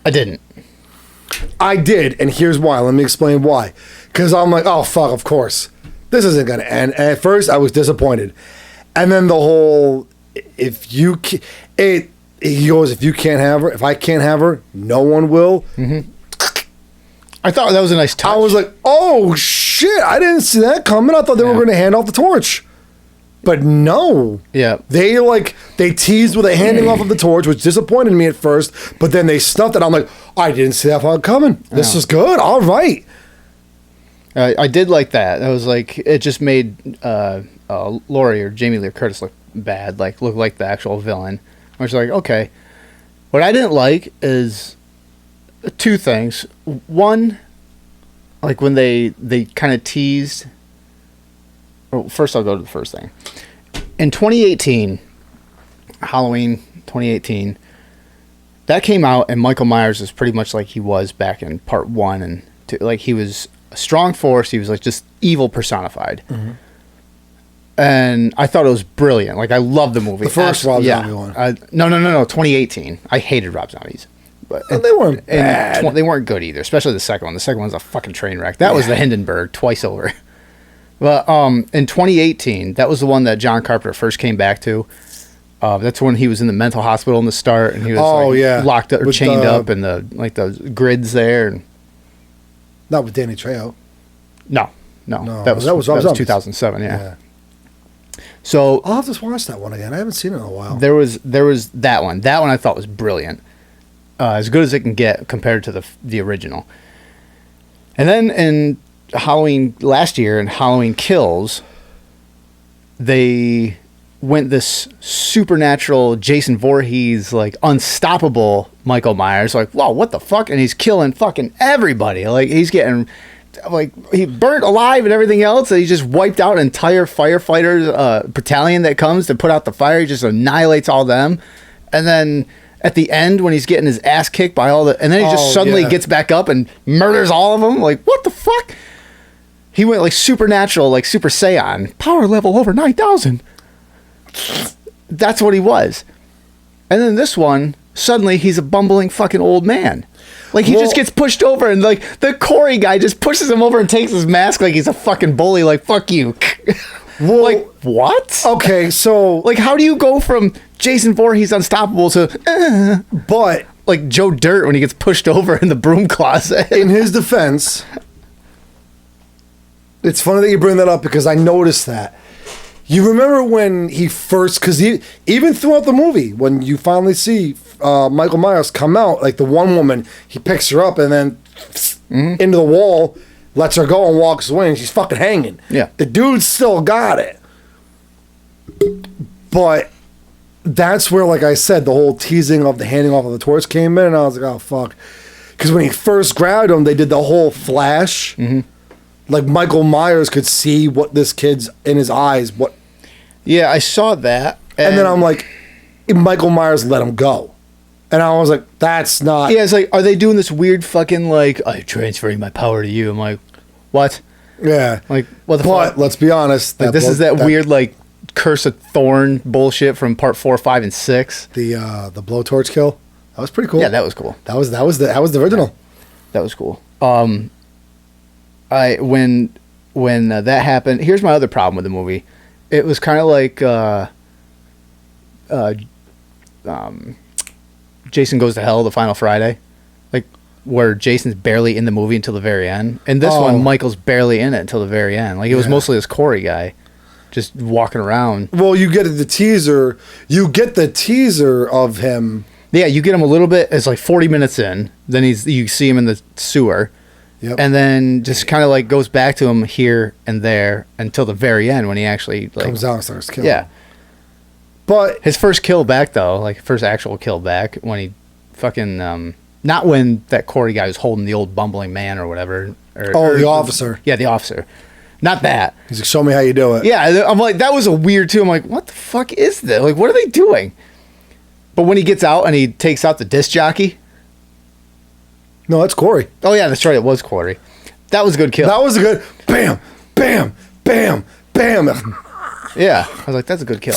I didn't. I did, and here's why. Let me explain why. Because I'm like, oh, fuck, of course. This isn't going to end. And at first, I was disappointed. And then the whole, he goes, if you can't have her, if I can't have her, no one will. Mm-hmm. I thought that was a nice touch. I was like, oh, shit, I didn't see that coming. I thought they were going to hand off the torch. But no. Yeah. They teased with a handing off of the torch, which disappointed me at first, but then they snuffed it. I'm like, I didn't see that one coming. This is good. All right. I did like that. I was like, it just made Laurie or Jamie Lee Curtis look bad, look like the actual villain. I was like, okay. What I didn't like is two things. One, like when they kind of teased. Well, first, I'll go to the first thing. In 2018, Halloween 2018, that came out, and Michael Myers is pretty much like he was back in part 1 and 2. Like, he was a strong force. He was like just evil personified. Mm-hmm. And I thought it was brilliant. Like, I love the movie. The first Rob Zombie one. No, 2018. I hated Rob Zombies. But they weren't bad. They weren't good either, especially the second one. The second one's a fucking train wreck. That was the Hindenburg twice over. But in 2018, that was the one that John Carpenter first came back to. That's when he was in the mental hospital in the start, and he was locked up or chained up, and the grids there. And not with Danny Trejo. No, that was 2007. Yeah. So I'll have to watch that one again. I haven't seen it in a while. There was that one. That one I thought was brilliant, as good as it can get compared to the original. And then in Halloween last year and Halloween Kills, they went this supernatural Jason Voorhees, like unstoppable Michael Myers, like, whoa, what the fuck? And he's killing fucking everybody. Like, he's getting, like, he burnt alive and everything else, and he just wiped out an entire firefighters battalion that comes to put out the fire. He just annihilates all them. And then at the end, when he's getting his ass kicked by all and then he just suddenly gets back up and murders all of them. Like, what the fuck? He went like supernatural, like Super Saiyan. Power level over 9,000. That's what he was. And then this one, suddenly he's a bumbling fucking old man. Like, he just gets pushed over, and like the Corey guy just pushes him over and takes his mask like he's a fucking bully. Like, fuck you. Like, what? Okay, so like, how do you go from Jason Voorhees unstoppable to but like Joe Dirt when he gets pushed over in the broom closet? In his defense, it's funny that you bring that up because I noticed that. You remember when he first, because even throughout the movie, when you finally see Michael Myers come out, like the one woman, he picks her up and then into the wall, lets her go and walks away, and she's fucking hanging. Yeah. The dude still got it. But that's where, like I said, the whole teasing of the handing off of the torch came in, and I was like, oh, fuck. Because when he first grabbed him, they did the whole flash. Like, Michael Myers could see what this kid's in his eyes. What? Yeah, I saw that. And then I'm like, Michael Myers let him go. And I was like, that's not... Yeah, it's like, are they doing this weird fucking, like, I'm transferring my power to you? I'm like, what? Yeah. Like, what the But fuck? let's be honest. Like, this is that weird, like, Curse of Thorn bullshit from part 4, 5, and 6. The blowtorch kill. That was pretty cool. Yeah, that was cool. That was the original. That was cool. When that happened, here's my other problem with the movie. It was kind of like Jason Goes to Hell, the final Friday, like where Jason's barely in the movie until the very end, and this one Michael's barely in it until the very end. Like it was mostly this Corey guy, just walking around. Well, you get the teaser. You get the teaser of him. Yeah, you get him a little bit. It's like 40 minutes in. Then you see him in the sewer. Yep. And then just kind of like goes back to him here and there until the very end when he actually like comes out and starts killing. Yeah. But his first kill back though, like first actual kill back when he fucking not when that Corey guy was holding the old bumbling man or whatever. The officer. Yeah, the officer. Not that. He's like, show me how you do it. Yeah, I'm like, that was a weird too. I'm like, what the fuck is this? Like, what are they doing? But when he gets out and he takes out the disc jockey. No, that's Corey. Oh, yeah, that's right. It was Corey. That was a good kill. That was a good bam, bam, bam, bam. Yeah. I was like, that's a good kill.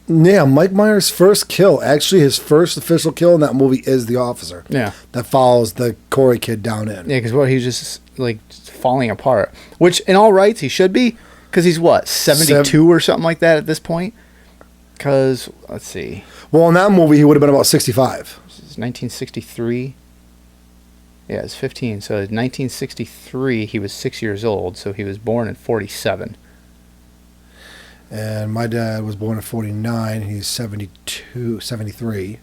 Yeah, Mike Myers' first kill, actually his first official kill in that movie is the officer. Yeah. That follows the Corey kid down in. Yeah, because he was just like falling apart. Which, in all rights, he should be. Because he's what, 72 or something like that at this point? Because, let's see. Well, in that movie, he would have been about 65. This is 1963. Yeah, it's 15. So in 1963, he was 6 years old. So he was born in 47. And my dad was born in 49. He's 73.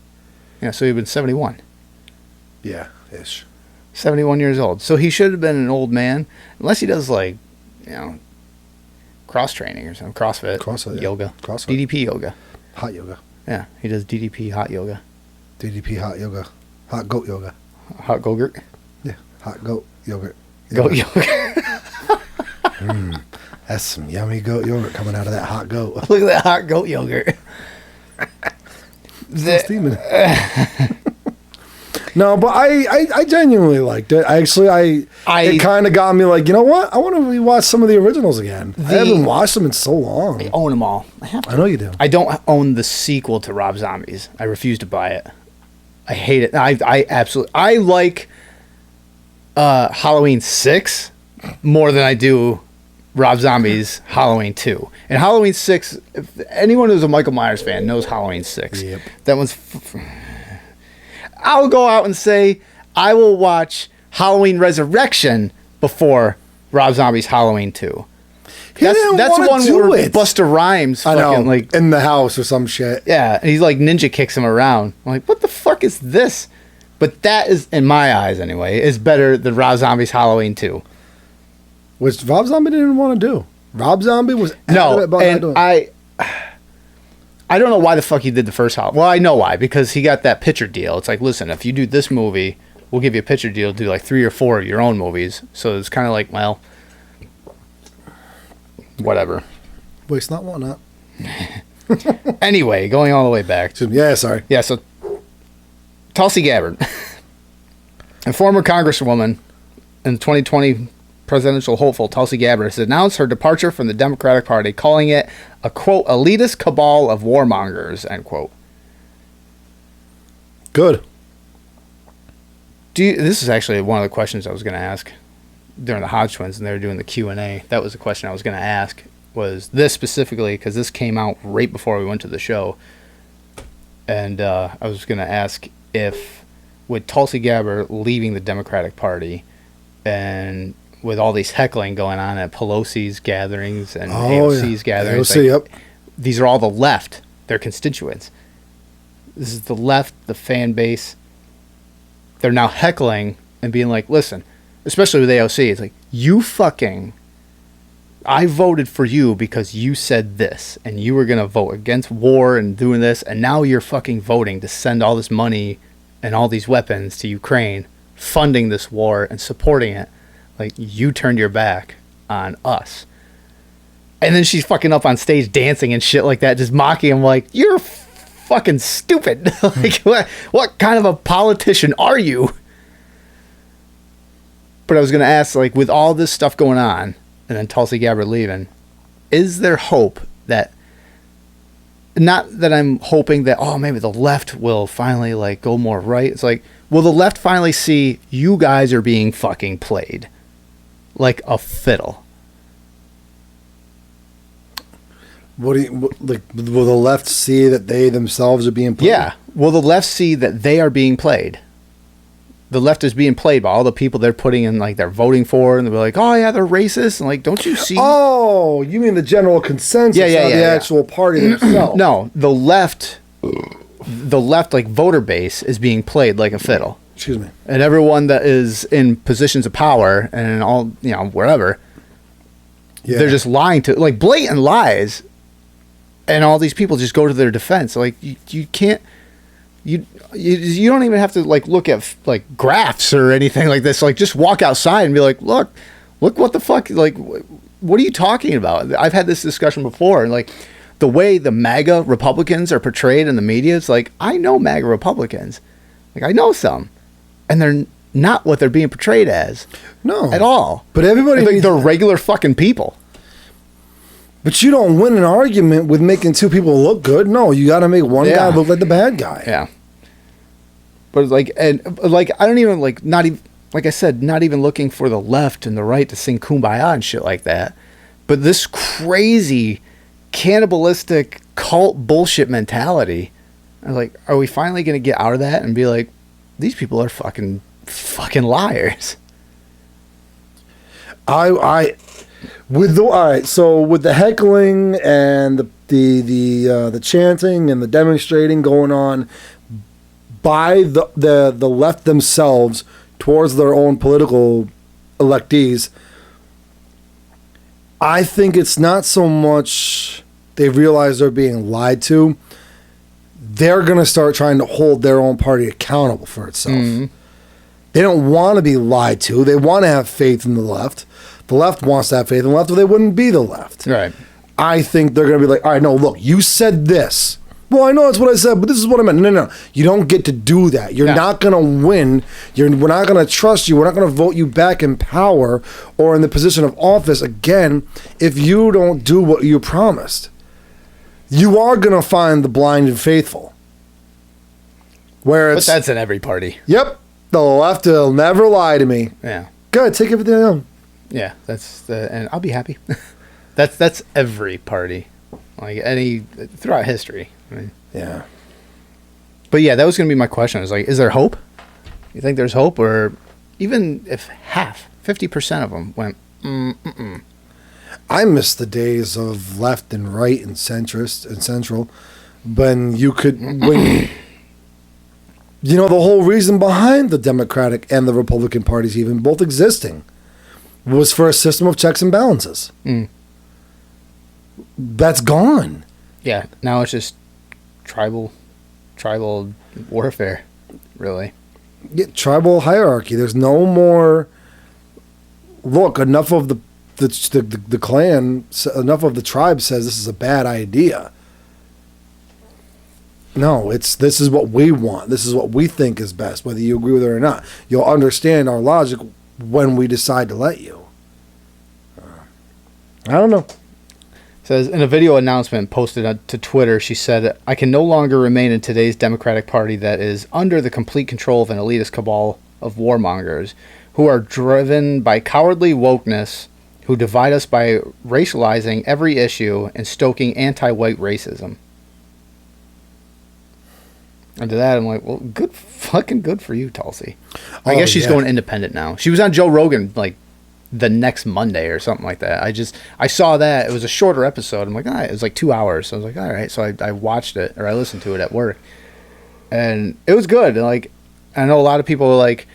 Yeah, so he'd been 71. Yeah, ish. 71 years old. So he should have been an old man. Unless he does, like, cross training or something. CrossFit yoga. Yeah. CrossFit. DDP yoga. Hot yoga. Yeah, he does DDP hot yoga. DDP hot yoga. Hot goat yoga. Hot go-gurt? Yeah, hot goat yogurt. Goat yogurt. That's some yummy goat yogurt coming out of that hot goat. Look at that hot goat yogurt. Still steaming. No, but I genuinely liked it. It kind of got me like, you know what? I want to rewatch some of the originals again. I haven't watched them in so long. I own them all. I have to. I know you do. I don't own the sequel to Rob Zombie's. I refuse to buy it. I hate it. I like Halloween 6 more than I do Rob Zombie's Halloween 2. And Halloween 6, if anyone who's a Michael Myers fan knows Halloween 6. Yep. That one's... I'll go out and say I will watch Halloween Resurrection before Rob Zombie's Halloween 2. That's one where Busta Rhymes fucking like in the house or some shit. Yeah, and he's like ninja kicks him around. I'm like, what the fuck is this? But that is, in my eyes anyway, is better than Rob Zombie's Halloween 2. Which Rob Zombie didn't want to do. Rob Zombie was I don't know why the fuck he did the first Halloween. Well, I know why, because he got that picture deal. It's like, listen, if you do this movie, we'll give you a picture deal to do like 3 or 4 of your own movies. So it's kind of like, well, whatever. Waste not, want not. Anyway, going all the way back. Yeah, sorry. Yeah, so Tulsi Gabbard, a former congresswoman and 2020 presidential hopeful Tulsi Gabbard has announced her departure from the Democratic Party, calling it a, quote, elitist cabal of warmongers, end quote. Good. This is actually one of the questions I was going to ask during the Hodge Twins, and they were doing the Q&A. That was the question I was going to ask, was this specifically, because this came out right before we went to the show. And I was going to ask if, with Tulsi Gabbard leaving the Democratic Party, and with all these heckling going on at Pelosi's gatherings and AOC's gatherings, AOC, yep. these are all the left, their constituents. This is the left, the fan base. They're now heckling and being like, listen, especially with AOC, it's like, I voted for you because you said this, and you were going to vote against war and doing this, and now you're fucking voting to send all this money and all these weapons to Ukraine, funding this war and supporting it. Like, you turned your back on us. And then she's fucking up on stage dancing and shit like that, just mocking him like, you're fucking stupid. Like, what kind of a politician are you? But I was going to ask, like, with all this stuff going on, and then Tulsi Gabbard leaving, is there hope that, not that I'm hoping that, oh, maybe the left will finally, like, go more right. It's like, will the left finally see you guys are being fucking played like a fiddle? Will the left see that they themselves are being played? Yeah. Will the left see that they are being played? The left is being played by all the people they're putting in, like, they're voting for, and they'll be like, oh, yeah, they're racist. And, like, don't you see? Oh, you mean the general consensus, not the actual party themselves. No, the left, like, voter base is being played like a fiddle. Excuse me. And everyone that is in positions of power and all, wherever, they're just lying to, like, blatant lies. And all these people just go to their defense. Like, you can't, you don't even have to, like, look at, like, graphs or anything like this. Like, just walk outside and be like, look what the fuck, like, what are you talking about? I've had this discussion before. And, like, the way the MAGA Republicans are portrayed in the media, it's like, I know MAGA Republicans. Like, I know some. And they're not what they're being portrayed as. No. At all. But everybody... Like, they're regular fucking people. But you don't win an argument with making two people look good. No, you got to make one guy look like the bad guy. Yeah. But it's like, and like, I don't even, like, not even, like I said, not even looking for the left and the right to sing Kumbaya and shit like that. But this crazy cannibalistic cult bullshit mentality. I was like, are we finally going to get out of that and be like, these people are fucking liars? So with the heckling and the chanting and the demonstrating going on by the left themselves towards their own political electees, I think it's not so much they realize they're being lied to. They're going to start trying to hold their own party accountable for itself. Mm-hmm. They don't want to be lied to. They want to have faith in the left. The left wants to have faith in the left, or they wouldn't be the left. Right. I think they're going to be like, all right, no, look, you said this. Well, I know that's what I said, but this is what I meant. No. You don't get to do that. You're not going to win. We're not going to trust you. We're not going to vote you back in power or in the position of office again if you don't do what you promised. You are going to find the blind and faithful. But that's in every party. Yep. The left will never lie to me. Yeah. Good. Take everything I own. Yeah, and I'll be happy. That's every party, like throughout history. I mean, yeah. But yeah, that was gonna be my question. Is like, is there hope? You think there's hope, or even if 50% of them went, I miss the days of left and right and centrist and central, when the whole reason behind the Democratic and the Republican parties even both existing was for a system of checks and balances. That's gone. Yeah, now it's just tribal warfare, really. Yeah, tribal hierarchy. There's no more. Look, enough of the clan, enough of the tribe says this is a bad idea. No, this is what we want. This is what we think is best, whether you agree with it or not. You'll understand our logic when we decide to let you. I don't know. Says in a video announcement posted to Twitter, she said, "I can no longer remain in today's Democratic Party that is under the complete control of an elitist cabal of warmongers who are driven by cowardly wokeness, who divide us by racializing every issue and stoking anti-white racism." And to that, I'm like, well, good for you, Tulsi. I guess she's going independent now. She was on Joe Rogan like the next Monday or something like that. I saw that. It was a shorter episode. I'm like, it was like 2 hours. So I was like, all right. So I watched it, or I listened to it at work. And it was good. And like, I know a lot of people were like,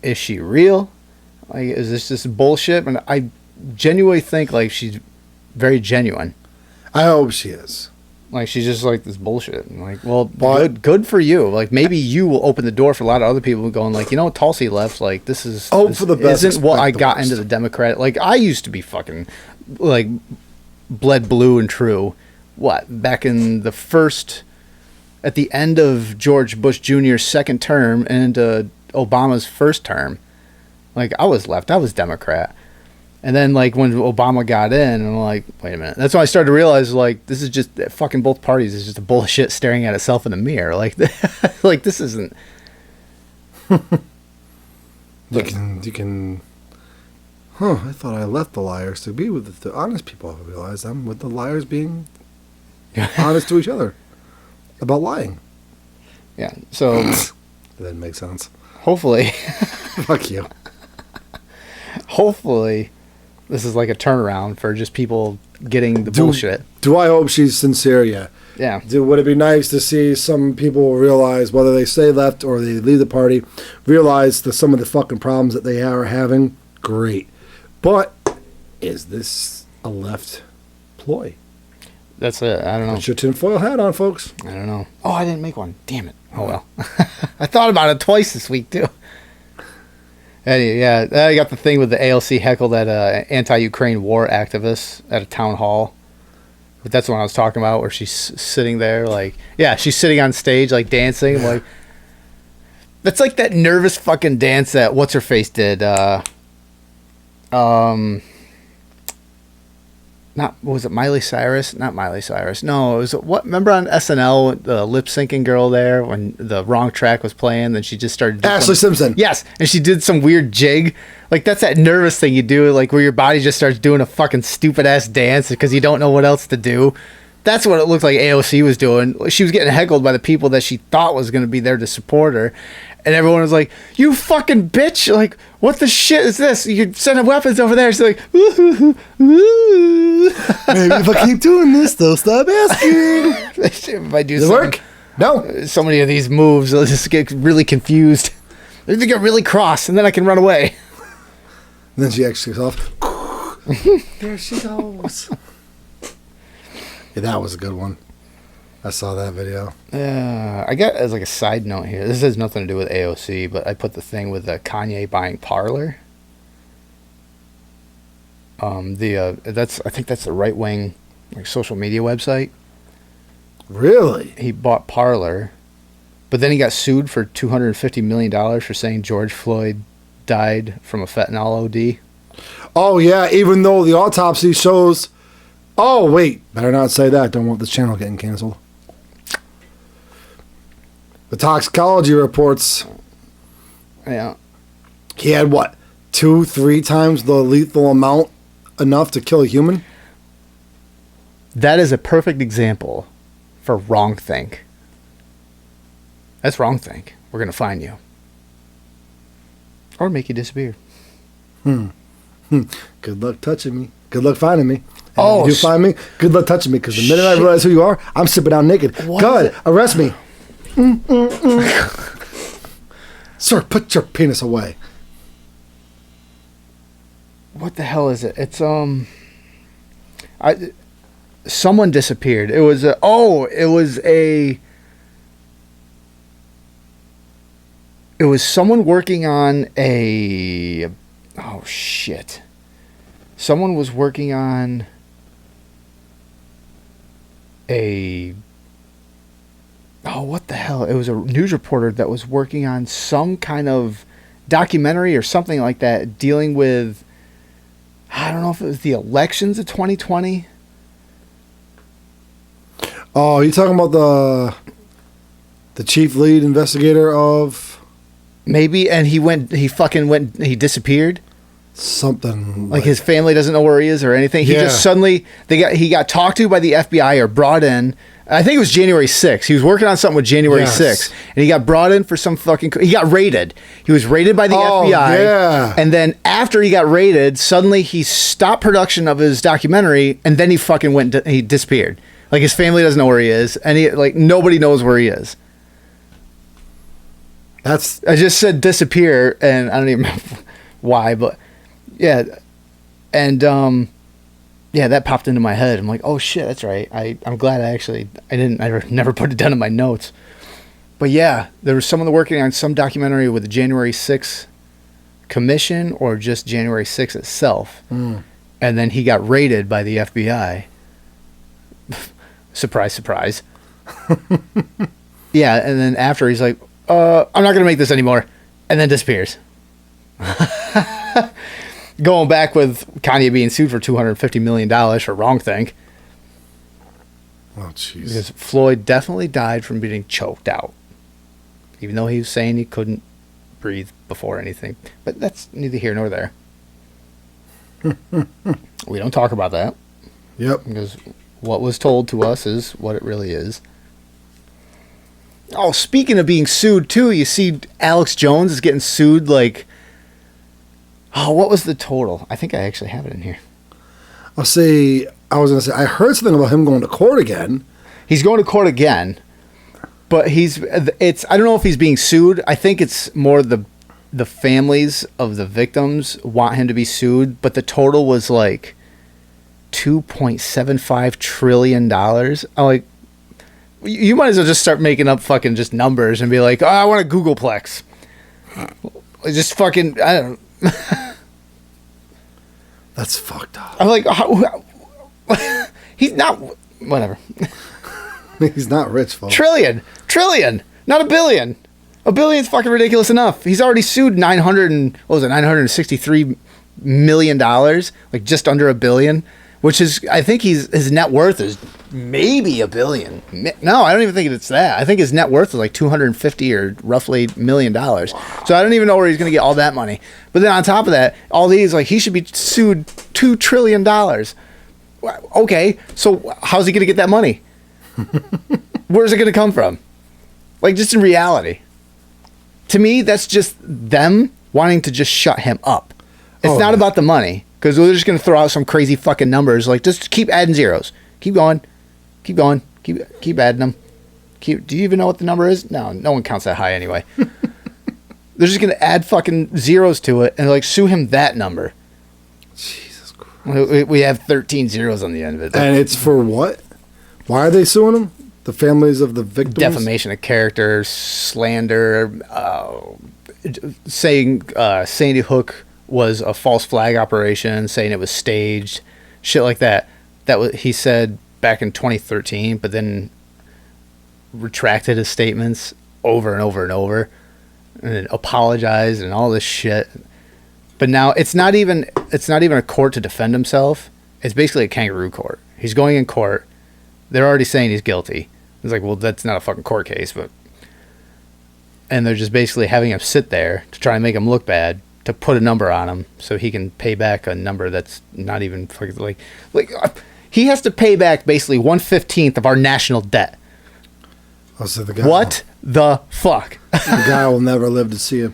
is she real? Like, is this just bullshit? And I genuinely think like she's very genuine. I hope she is. Like, she's just like this bullshit. And like, well, good for you. Like, maybe you will open the door for a lot of other people going like, Tulsi left. Like, this for the best. Isn't what I got worst. into the Democrat. Like, I used to be fucking like bled blue and true. What, back in the at the end of George Bush Jr.'s second term and Obama's first term. Like, I was left. I was Democrat. And then, like, when Obama got in, I'm like, wait a minute. That's when I started to realize, like, this is just fucking both parties is just a bullshit staring at itself in the mirror. Like, like this isn't. You can. Huh? I thought I left the liars to be with the honest people. I realized I'm with the liars being honest to each other about lying. Yeah. So. That didn't make sense. Hopefully. Fuck you. Hopefully. This is like a turnaround for just people getting the bullshit. Do I hope she's sincere? Yeah. Yeah. Would it be nice to see some people realize, whether they stay left or they leave the party, realize some of the fucking problems that they are having? Great. But is this a left ploy? That's it. I don't know. Put your tinfoil hat on, folks. I don't know. Oh, I didn't make one. Damn it. Oh, well. I thought about it twice this week, too. Anyway, yeah, I got the thing with the ALC heckle that anti-Ukraine war activist at a town hall. But that's what I was talking about, where she's sitting there, like, yeah, she's sitting on stage, like, dancing. I'm like, that's like that nervous fucking dance that What's-Her-Face did. Was it Miley Cyrus? Not Miley Cyrus. No, it was, remember on SNL, the lip-syncing girl there, when the wrong track was playing, then she just started... Ashley Simpson. Yes, and she did some weird jig. Like, that's that nervous thing you do, like, where your body just starts doing a fucking stupid-ass dance because you don't know what else to do. That's what it looked like AOC was doing. She was getting heckled by the people that she thought was going to be there to support her. And everyone was like, you fucking bitch. Like, what the shit is this? You're sending weapons over there. She's like, ooh, ooh. Maybe if I keep doing this, they'll stop asking. If I do Does it work? No. So many of these moves, I'll just get really confused. They get really cross, and then I can run away. And then she actually goes off. There she goes. Yeah, that was a good one. I saw that video. I got, as like a side note here, this has nothing to do with AOC, but I put the thing with Kanye buying Parler. I think that's the right wing, like, social media website. Really? He bought Parler, but then he got sued for $250 million for saying George Floyd died from a fentanyl OD. Oh yeah, even though the autopsy shows. Oh wait, better not say that. Don't want this channel getting canceled. The toxicology reports. Yeah. He had what? 2-3 times the lethal amount, enough to kill a human? That is a perfect example for wrong think. That's wrong think. We're going to find you. Or make you disappear. Good luck touching me. Good luck finding me. And Oh, if you find me, good luck touching me, because the minute I realize who you are, I'm sipping down naked. What Good, is it? arrest me. Sir, put your penis away. What the hell is it? It's someone disappeared. It was someone working on a, oh shit. Someone was working on what the hell? It was a news reporter that was working on some kind of documentary or something like that, dealing with, I don't know if it was the elections of 2020. Oh, you talking about the chief lead investigator of Maybe, and he disappeared. something Like his family doesn't know where he is or anything. He Yeah. just suddenly he got talked to by the FBI or brought in I think it was January 6th. He was working on something with January 6th, and he got brought in for some fucking. He got raided. He was raided by the FBI, yeah. And then after he got raided, suddenly he stopped production of his documentary, and then he fucking he disappeared. Like his family doesn't know where he is, and nobody knows where he is. I just said disappear, and I don't even remember why, but yeah, and yeah, that popped into my head. I'm like, oh shit, that's right. I'm glad I never put it down in my notes. But yeah, there was someone working on some documentary with the January 6th commission or just January 6th itself. And then he got raided by the FBI. Surprise, surprise. Yeah, and then after he's like, I'm not going to make this anymore. And then disappears. Going back with Kanye being sued for $250 million for wrongthink. Oh, jeez. Because Floyd definitely died from being choked out. Even though he was saying he couldn't breathe before anything. But that's neither here nor there. We don't talk about that. Yep. Because what was told to us is what it really is. Oh, speaking of being sued, too, you see Alex Jones is getting sued like... Oh, what was the total? I think I actually have it in here. I was going to say, I heard something about him going to court again. He's going to court again, but I don't know if he's being sued. I think it's more the families of the victims want him to be sued, but the total was like $2.75 trillion. I'm like, you might as well just start making up fucking just numbers and be like, oh, I want a Googleplex. Just fucking, I don't know. That's fucked up. I'm like, he's not, whatever. He's not rich, folks. Trillion, not a billion. A billion's fucking ridiculous enough. He's already sued $963 million, like just under $1 billion, which is, I think his net worth is maybe $1 billion. No, I don't even think it's that. I think his net worth is like 250 or roughly $1 million. Wow. So I don't even know where he's going to get all that money. But then on top of that, all these, like, he should be sued $2 trillion. Okay, so how's he going to get that money? Where's it going to come from? Like, just in reality. To me, that's just them wanting to just shut him up. It's not about the money, because they're just going to throw out some crazy fucking numbers. Like, just keep adding zeros. Keep going. Keep adding them. Do you even know what the number is? No one counts that high anyway. They're just going to add fucking zeros to it and, like, sue him that number. Jesus Christ. We have 13 zeros on the end of it. And it's for what? Why are they suing him? The families of the victims? Defamation of character, slander, saying Sandy Hook was a false flag operation, saying it was staged, shit like that. He said back in 2013, but then retracted his statements over and over and over, and apologized and all this shit. But now it's not even a court to defend himself. It's basically a kangaroo court. He's going in court. They're already saying he's guilty. It's like, well, that's not a fucking court case, and they're just basically having him sit there to try and make him look bad, to put a number on him so he can pay back a number that's not even fucking like he has to pay back basically 1/15 of our national debt. Oh, so the guy, what the fuck? The guy will never live to see an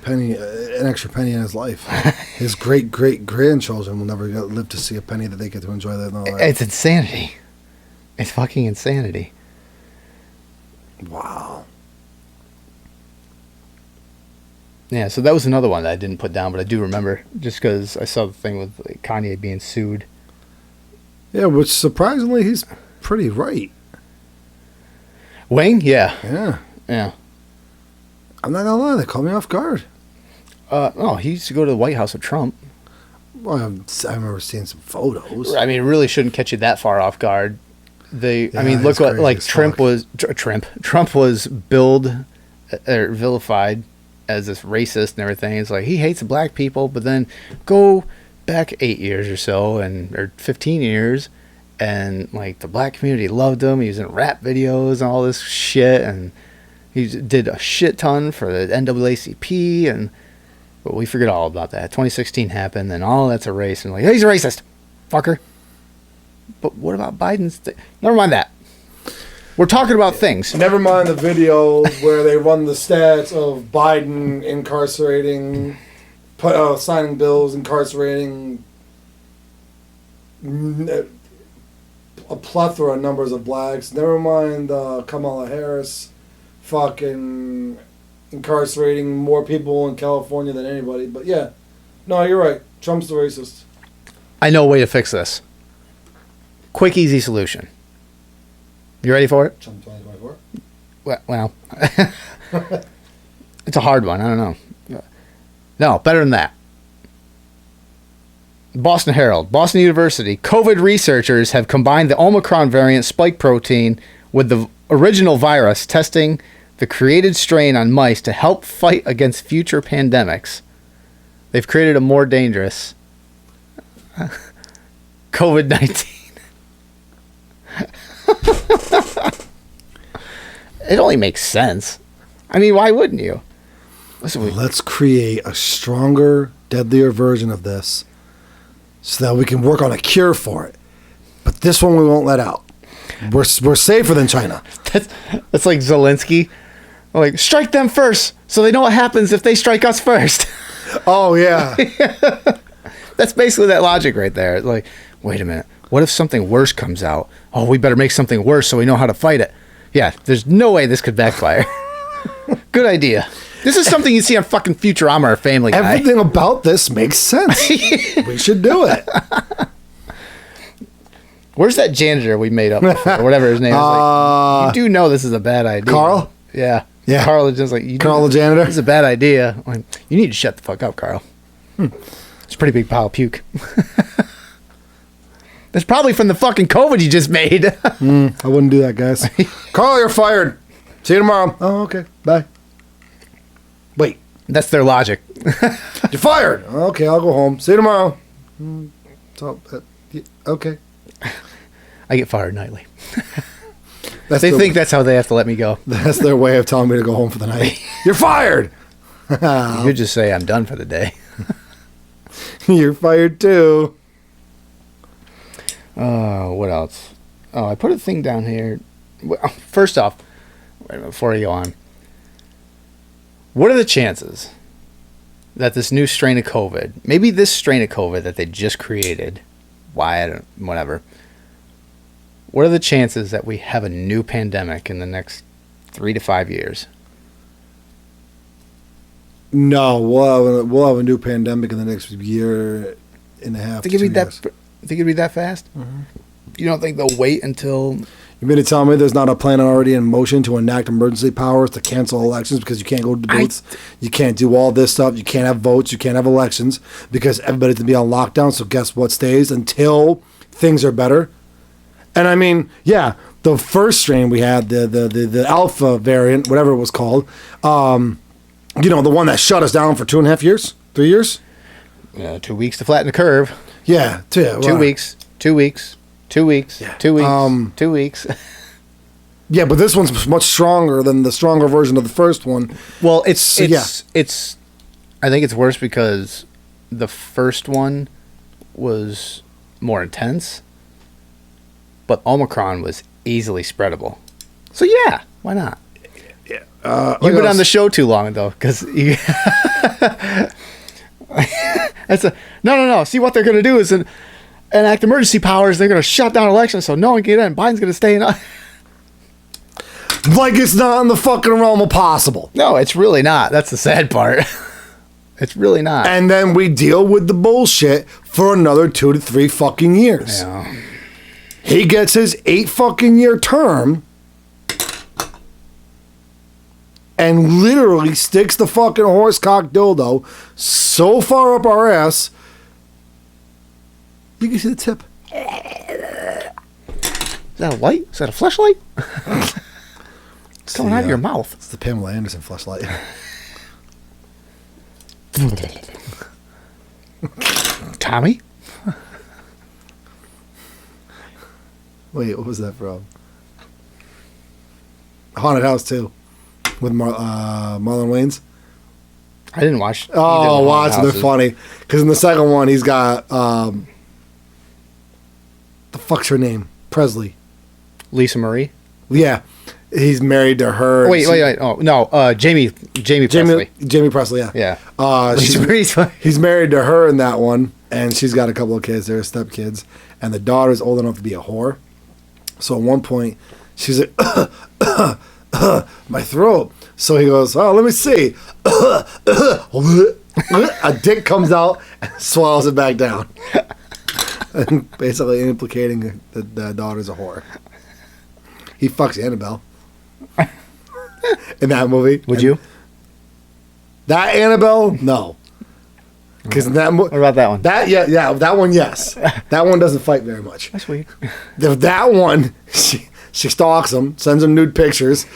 extra penny in his life. His great grandchildren will never live to see a penny that they get to enjoy that in their life. It's insanity. It's fucking insanity. Wow. Yeah, so that was another one that I didn't put down, but I do remember just because I saw the thing with like, Kanye being sued. Yeah, which surprisingly he's pretty right. Wayne? Yeah. Yeah. I'm not gonna lie, they caught me off guard. No, he used to go to the White House with Trump. Well, I remember seeing some photos. I mean, it really shouldn't catch you that far off guard. Look what like Trump was billed or vilified as this racist and everything. It's like he hates black people, but then go back 8 years or so or 15 years, and like the black community loved him. He was in rap videos and all this shit, and he did a shit ton for the NAACP, but we forget all about that. 2016 happened, and all that's erased, and like, hey, he's a racist, fucker. But what about Biden's thing? Never mind that. We're talking about things. Never mind the video where they run the stats of Biden incarcerating, signing bills, incarcerating a plethora of numbers of blacks. Never mind Kamala Harris fucking incarcerating more people in California than anybody. But yeah, no, you're right. Trump's the racist. I know a way to fix this. Quick, easy solution. You ready for it? Trump 2024? Well, it's a hard one. I don't know. No, better than that. Boston Herald, Boston University. COVID researchers have combined the Omicron variant spike protein with the original virus, testing the created strain on mice to help fight against future pandemics. They've created a more dangerous COVID-19. It only makes sense. I mean, why wouldn't you? Listen, let's create a stronger, deadlier version of this so that we can work on a cure for it. But this one we won't let out. We're safer than China. That's like Zelensky. Like, strike them first so they know what happens if they strike us first. Oh, yeah. That's basically that logic right there. It's like, wait a minute. What if something worse comes out? Oh, we better make something worse so we know how to fight it. Yeah, there's no way this could backfire. Good idea. This is something you see on fucking Futurama or Family Guy. Everything about this makes sense. We should do it. Where's that janitor we made up before, or whatever his name is? Like, you do know this is a bad idea. Carl? Yeah. Yeah. Carl is just like, Carl the janitor? This is a bad idea. Like, you need to shut the fuck up, Carl. It's a pretty big pile of puke. That's probably from the fucking COVID you just made. I wouldn't do that, guys. Carl, you're fired. See you tomorrow. Oh, okay. Bye. Wait. That's their logic. You're fired. Okay, I'll go home. See you tomorrow. Okay. I get fired nightly. They think that's how they have to let me go. That's their way of telling me to go home for the night. You're fired. You could just say I'm done for the day. You're fired too. What else? Oh, I put a thing down here. First off, wait a minute, before I go on, what are the chances that this new strain of COVID, maybe this strain of COVID that they just created, whatever, what are the chances that we have a new pandemic in the next 3 to 5 years? No, we'll have a new pandemic in the next year and a half. Think it'd be that fast? Mm-hmm. You don't think they'll wait until? You mean to tell me there's not a plan already in motion to enact emergency powers to cancel elections because you can't go to booths, you can't do all this stuff, you can't have votes, you can't have elections because everybody's going to be on lockdown. So guess what stays until things are better? And I mean, yeah, the first strain we had, the alpha variant, whatever it was called, you know, the one that shut us down for 2.5 years, 3 years. 2 weeks to flatten the curve. Yeah, 2 weeks. 2 weeks. 2 weeks. Yeah. 2 weeks. 2 weeks. Yeah, but this one's much stronger than the stronger version of the first one. Well, it's. I think it's worse because the first one was more intense, but Omicron was easily spreadable. So yeah, why not? Yeah. You've been on the show too long though, because you. No. See, what they're going to do is enact emergency powers. They're going to shut down elections so no one can get in. Biden's going to stay in. Like it's not in the fucking realm of possible. No, it's really not. That's the sad part. It's really not. And then we deal with the bullshit for another 2 to 3 fucking years. Yeah. He gets his 8 fucking year term and literally sticks the fucking horsecock dildo so far up our ass, you can see the tip. Is that a light? Is that a flashlight? It's coming out of your mouth. It's the Pamela Anderson flashlight. Tommy? Wait, what was that from? Haunted House 2 with Marlon Wayans. I didn't watch. Oh, watch it. They're funny. Because in the second one, he's got, the fuck's her name? Presley. Lisa Marie? Yeah, he's married to her. Wait. Oh no, Jamie Presley. Jamie Presley. Yeah. Yeah. He's married to her in that one, and she's got a couple of kids. They're stepkids, and the daughter's old enough to be a whore. So at one point, she's like, my throat. So he goes, oh, let me see. A dick comes out and swallows it back down. And basically implicating the daughter's a whore. He fucks Annabelle. In that movie. Would you? That Annabelle? No. Because that What about that one? Yeah, that one, yes. That one doesn't fight very much. That's weird. That one, she stalks him, sends him nude pictures,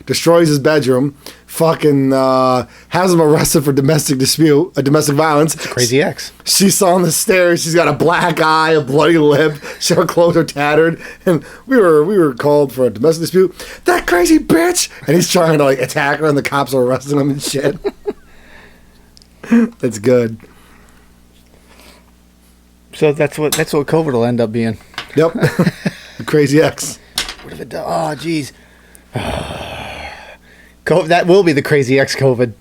destroys his bedroom, fucking has him arrested for domestic violence. It's a crazy ex. She's on the stairs. She's got a black eye, a bloody lip. Her clothes are tattered, and we were called for a domestic dispute. That crazy bitch! And he's trying to like attack her, and the cops are arresting him and shit. It's good. So that's what COVID will end up being. Yep. The crazy ex. What if it does? Oh, jeez. That will be the crazy ex COVID.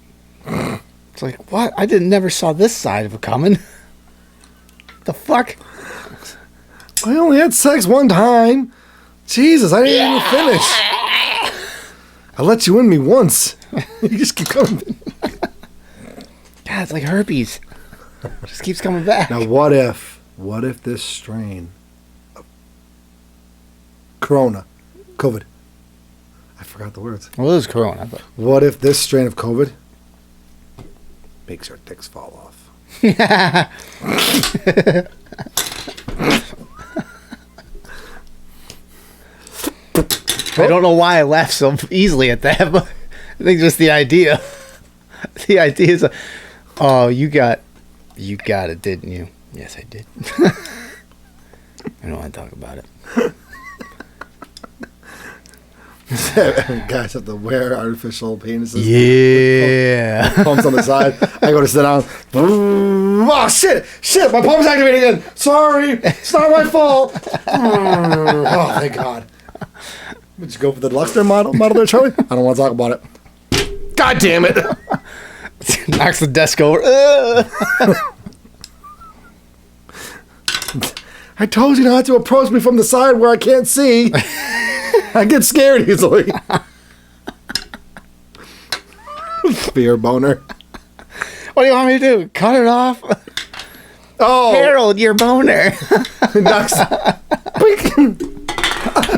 It's like, what? I never saw this side of it coming. The fuck? I only had sex one time. Jesus, I didn't even finish. I let you in me once. You just keep coming. God, it's like herpes. Just keeps coming back. Now, what if this strain of COVID, I forgot the words. Well, it was Corona, but What if this strain of COVID makes our dicks fall off? I don't know why I laughed so easily at that, but I think just the idea. The idea is, oh, you got it, didn't you? Yes, I did. I don't want to talk about it. Guys have to wear artificial penises. Yeah. Pumps on the side. I go to sit down. Oh, shit, my pump's activating again. Sorry, it's not my fault. Oh, thank God. Would you go for the Luxner model there, Charlie? I don't want to talk about it. God damn it. Knocks the desk over. I told you not to approach me from the side where I can't see. I get scared easily. Fear boner. What do you want me to do? Cut it off? Oh. Harold, your boner.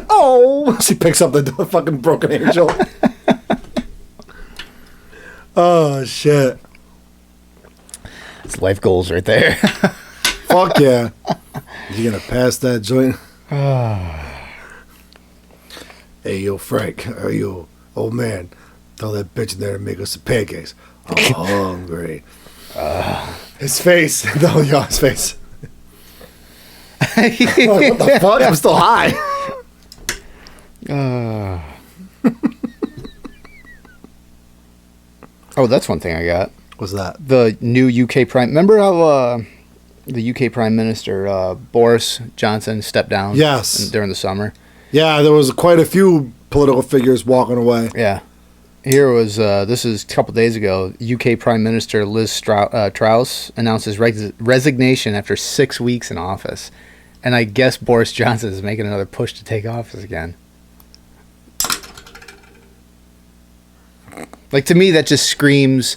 Oh. She picks up the fucking broken angel. Oh, shit. It's life goals right there. Fuck yeah. You gonna pass that joint? Hey, yo, Frank. Hey, yo, old man. Throw that bitch in there and make us some pancakes. I'm hungry. His face. No, yo, his face. What the fuck? I'm still high. Oh, that's one thing I got. What's that? The new UK Prime... Remember how the UK Prime Minister, Boris Johnson, stepped down during the summer? Yeah, there was quite a few political figures walking away. Yeah. Here was, this is a couple days ago, UK Prime Minister Liz Truss announced his resignation after 6 weeks in office. And I guess Boris Johnson is making another push to take office again. Like, to me, that just screams,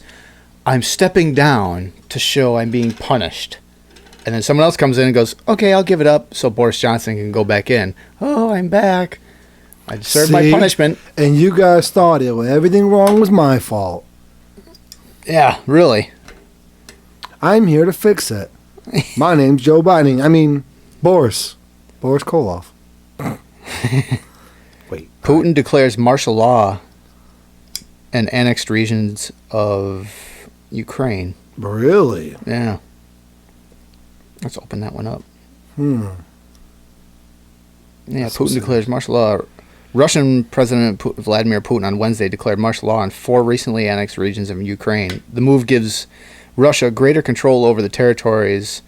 I'm stepping down to show I'm being punished. And then someone else comes in and goes, okay, I'll give it up so Boris Johnson can go back in. Oh, I'm back. I served my punishment. And you guys thought everything wrong was my fault. Yeah, really. I'm here to fix it. My name's Joe Biden. I mean, Boris. Boris Koloff. Wait. Putin declares martial law and annexed regions of Ukraine. Really? Yeah. Let's open that one up. Yeah, That's Putin declares martial law. Russian President Vladimir Putin on Wednesday declared martial law on 4 recently annexed regions of Ukraine. The move gives Russia greater control over the territories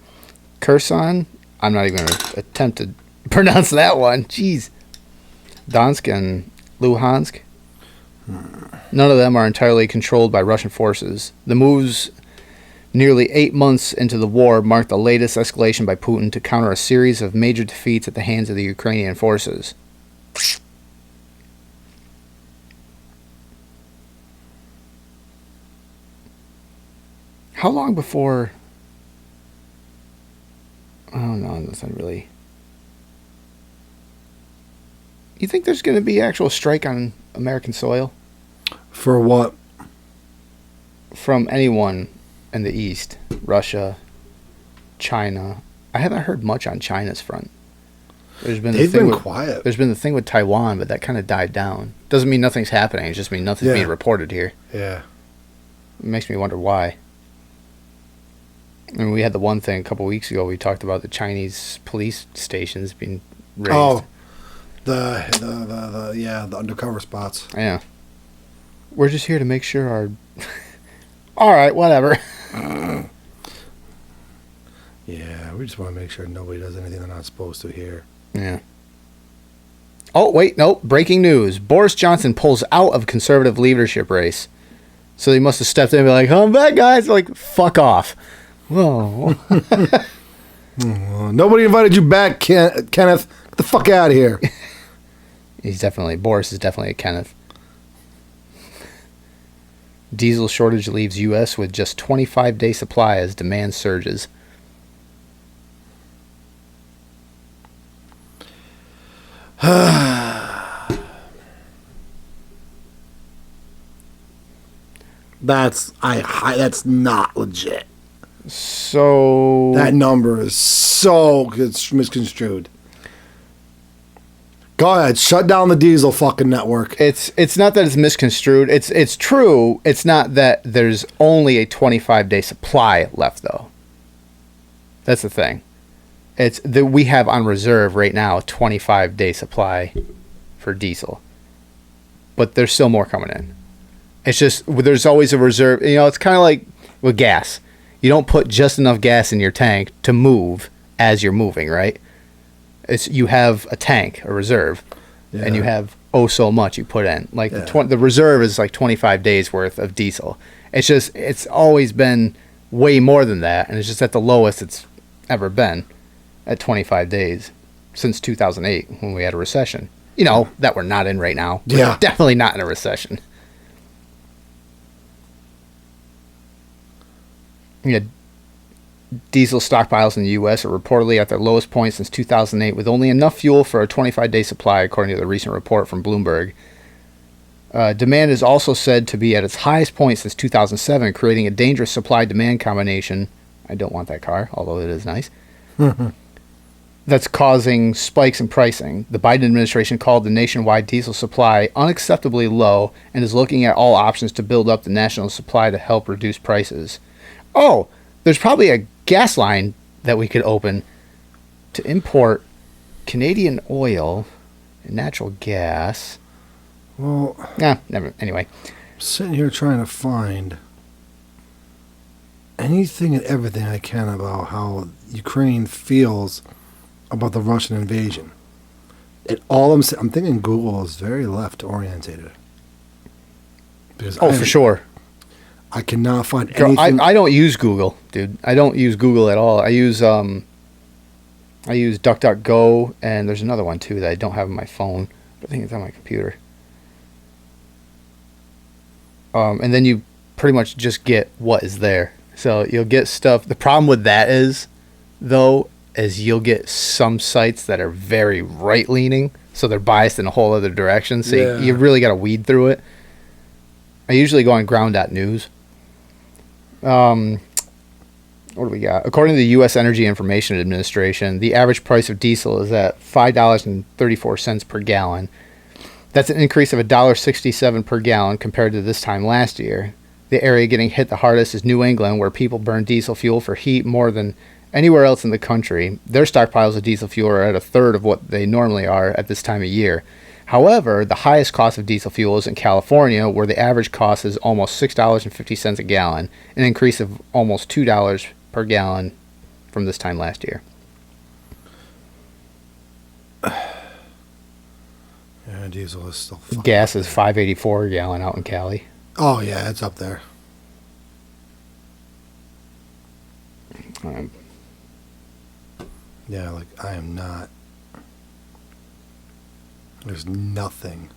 Kherson. I'm not even going to attempt to pronounce that one. Jeez. Donetsk and Luhansk. None of them are entirely controlled by Russian forces. The moves nearly 8 months into the war marked the latest escalation by Putin to counter a series of major defeats at the hands of the Ukrainian forces. How long before... Oh, no, that's not really... You think there's going to be actual strike on American soil? For what? From anyone in the East. Russia, China. I haven't heard much on China's front. They've been quiet. There's been the thing with Taiwan, but that kind of died down. Doesn't mean nothing's happening. It just means nothing's being reported here. Yeah. It makes me wonder why. I mean, we had the one thing a couple weeks ago. We talked about the Chinese police stations being raised. Oh, the undercover spots. Yeah. We're just here to make sure our... All right, whatever. Yeah, we just want to make sure nobody does anything they're not supposed to here. Yeah. Oh, wait, no. Breaking news. Boris Johnson pulls out of conservative leadership race. So he must have stepped in and be like, I'm back, guys. Like, fuck off. Whoa. Nobody invited you back, Kenneth. Get the fuck out of here. Boris is definitely a Kenneth. Diesel shortage leaves U.S. with just 25-day supply as demand surges. That's not legit. So that number is so misconstrued. Go ahead, shut down the diesel fucking network. It's not that it's misconstrued. It's true. It's not that there's only a 25-day supply left, though. That's the thing. It's that we have on reserve right now a 25-day supply for diesel, but there's still more coming in. It's just there's always a reserve. You know, it's kind of like with gas. You don't put just enough gas in your tank to move as you're moving, right? You have a tank, a reserve, and you have so much you put in. Like the reserve is like 25 days worth of diesel. It's always been way more than that, and it's just at the lowest it's ever been at 25 days since 2008 when we had a recession. You know, that we're not in right now. We're definitely not in a recession. Yeah. Diesel stockpiles in the U.S. are reportedly at their lowest point since 2008, with only enough fuel for a 25-day supply, according to the recent report from Bloomberg. Demand is also said to be at its highest point since 2007, creating a dangerous supply-demand combination. I don't want that car, although it is nice. That's causing spikes in pricing. The Biden administration called the nationwide diesel supply unacceptably low and is looking at all options to build up the national supply to help reduce prices. Oh, there's probably a gas line that we could open to import Canadian oil and natural gas. Well, never. Anyway, I'm sitting here trying to find anything and everything I can about how Ukraine feels about the Russian invasion. I'm thinking Google is very left orientated. For sure. I cannot find anything. I don't use Google, dude. I don't use Google at all. I use DuckDuckGo, and there's another one too that I don't have on my phone. But I think it's on my computer. And then you pretty much just get what is there. So you'll get stuff. The problem with that is you'll get some sites that are very right-leaning, so they're biased in a whole other direction. So you really got to weed through it. I usually go on ground.news. What do we got? According to the U.S. Energy Information Administration, the average price of diesel is at $5.34 per gallon. That's an increase of $1.67 per gallon compared to this time last year. The area getting hit the hardest is New England, where people burn diesel fuel for heat more than anywhere else in the country. Their stockpiles of diesel fuel are at a third of what they normally are at this time of year. However, the highest cost of diesel fuel is in California, where the average cost is almost $6.50 a gallon, an increase of almost $2 per gallon from this time last year. Yeah, diesel is still fucking Gas up is there. $5.84 a gallon out in Cali. Oh, yeah, it's up there. Um, Yeah, like, I am not. There's nothing.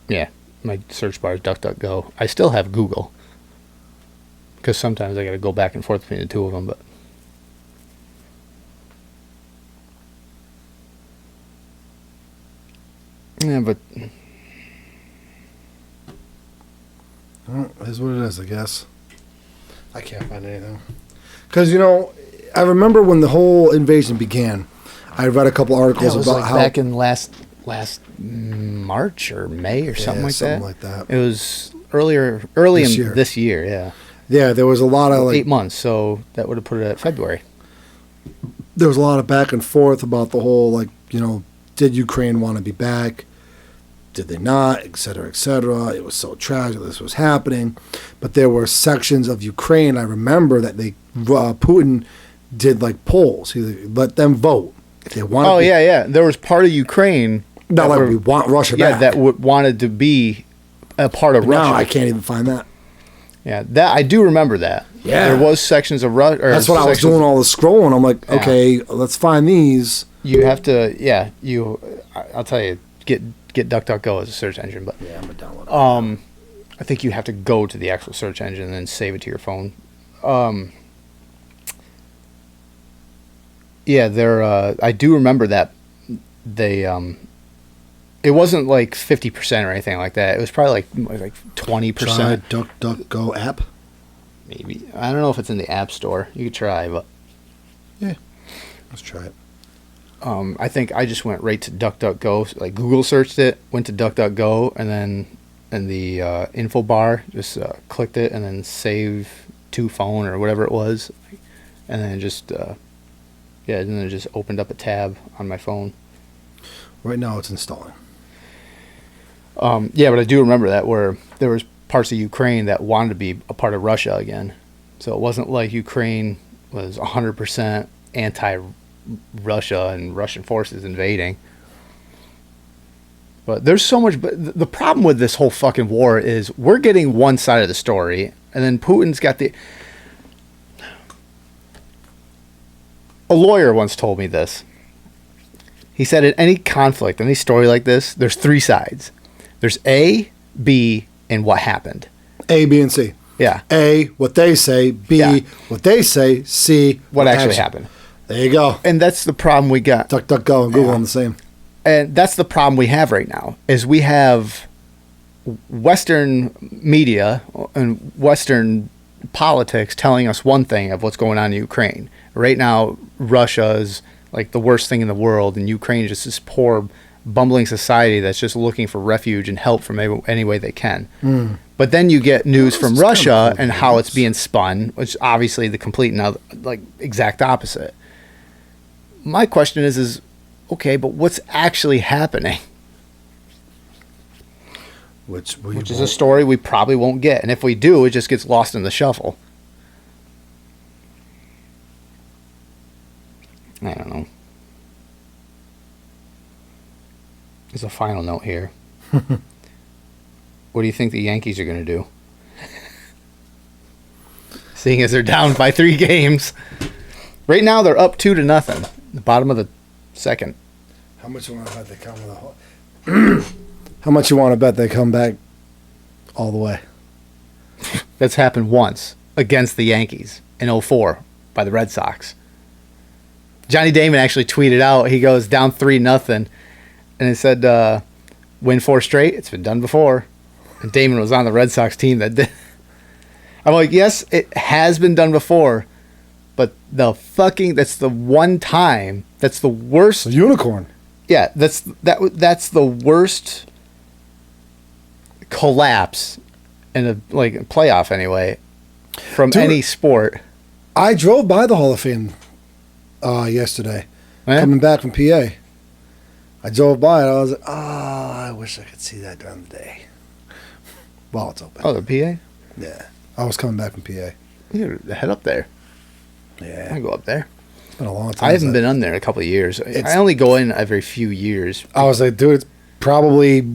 yeah, my search bar is DuckDuckGo. I still have Google because sometimes I got to go back and forth between the two of them. But yeah, but Well, it is what it is, I guess. I can't find anything. Because, you know, I remember when the whole invasion began, I read a couple articles that was about like how. back in last March or May or something like something that. like that. It was early This in year. this year. Yeah, Yeah, there was a lot of, like, 8 months. So that would have put it at February. there was a lot of back and forth about the whole, like, you know, did Ukraine want to be back? Did they not? Et cetera, et cetera. It was so tragic this was happening. But there were sections of Ukraine, I remember, that they Putin did, like, polls. He let them vote. If they wanted Oh yeah. There was part of Ukraine Not that like were- we want Russia yeah, back. that wanted to be a part of But Russia. now I can't even find that. Yeah, that I do remember that. Yeah. There was sections of Russia. That's what I was doing all the scrolling. I'm like, Yeah. okay, let's find these. You have to, yeah. I'll tell you, get DuckDuckGo as a search engine, but Yeah, I'm gonna download it. I think you have to go to the actual search engine and then save it to your phone. Yeah, I do remember that they. It wasn't like 50% or anything like that. It was probably like 20%. Try DuckDuckGo app. Maybe. I don't know if it's in the App Store. You could try, but Let's try it. I think I just went right to DuckDuckGo. Like Google searched it, went to DuckDuckGo, and then in the info bar, just clicked it, and then save to phone or whatever it was, and then just and then it just opened up a tab on my phone. Right now it's installing. Yeah, but I do remember that where there was parts of Ukraine that wanted to be a part of Russia again. So it wasn't like Ukraine was 100% anti-Russia and Russian forces invading. But there's so much. But the problem with this whole fucking war is we're getting one side of the story, and then Putin's got the. A lawyer once told me this. He said in any conflict, any story like this, there's three sides. There's A, B, and what happened. A, B, and C. Yeah. A, what they say. B, Yeah. what they say. C, What actually happened. There you go. And that's the problem we got. DuckDuckGo and Google Yeah. on the same. And that's the problem we have right now is we have Western media and Western politics telling us one thing of what's going on in Ukraine. Right now, Russia is like the worst thing in the world, and Ukraine is just this poor, bumbling society that's just looking for refuge and help from any way they can. But then you get news Well, from this is kind Russia of cool and how news. it's being spun, which obviously the complete and like exact opposite. My question is okay, but what's actually happening? Which Which is a story we probably won't get, and if we do, it just gets lost in the shuffle. I don't know. There's a final note here. What do you think the Yankees are going to do? Seeing as they're down by 3 games. Right now, they're up 2-0. The bottom of the second. How much you want to bet they come with a How much you want to bet they come back all the way? That's happened once against the Yankees in 2004 by the Red Sox. Johnny Damon actually tweeted out, he goes down 3-0, and it said, win 4 straight. It's been done before. And Damon was on the Red Sox team that did. I'm like, yes, it has been done before, but that's the one time, that's the worst. A unicorn. Yeah, that's the worst collapse in a playoff anyway from Dude, any sport. I drove by the Hall of Fame yesterday, Eh? coming back from PA. I drove by it. I was like, oh, I wish I could see that during the day. While it's open. Oh, the PA? Yeah. I was coming back from PA. You gotta head up there. Yeah. I go up there. It's been a long time. I haven't been on there in a couple of years. I only go in every few years. I was like, dude, it's probably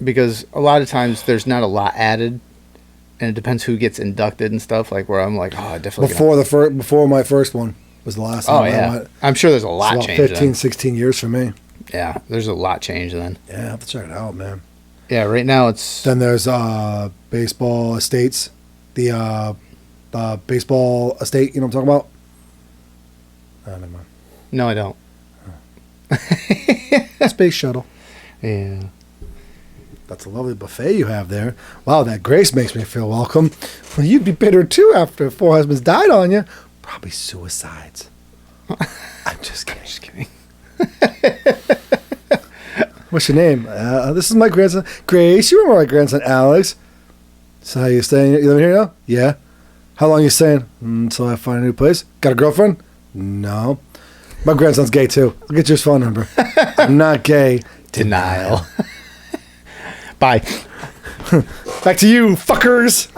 because a lot of times there's not a lot added, and it depends who gets inducted and stuff. Like where I'm like, oh, I definitely before my first one was the last time. Oh yeah, I went. I'm sure there's a It's lot about changed. 15, 16 years for me. Yeah, there's a lot changed then. Yeah, I have to check it out, man. Yeah, right now it's Then there's baseball estates, the baseball estate. You know what I'm talking about? Never mind. no, I don't. Space shuttle. Yeah. That's a lovely buffet you have there. Wow, that grace makes me feel welcome. Well, you'd be bitter too after 4 husbands died on you. Probably suicides. I'm just kidding. Just kidding. What's your name? This is my grandson. Grace, you remember my grandson, Alex. So how you staying? You living here now? Yeah. How long you staying? Until I find a new place. Got a girlfriend? No. My grandson's gay too. I'll get your phone number. I'm not gay. Denial. Bye. Back to you, fuckers.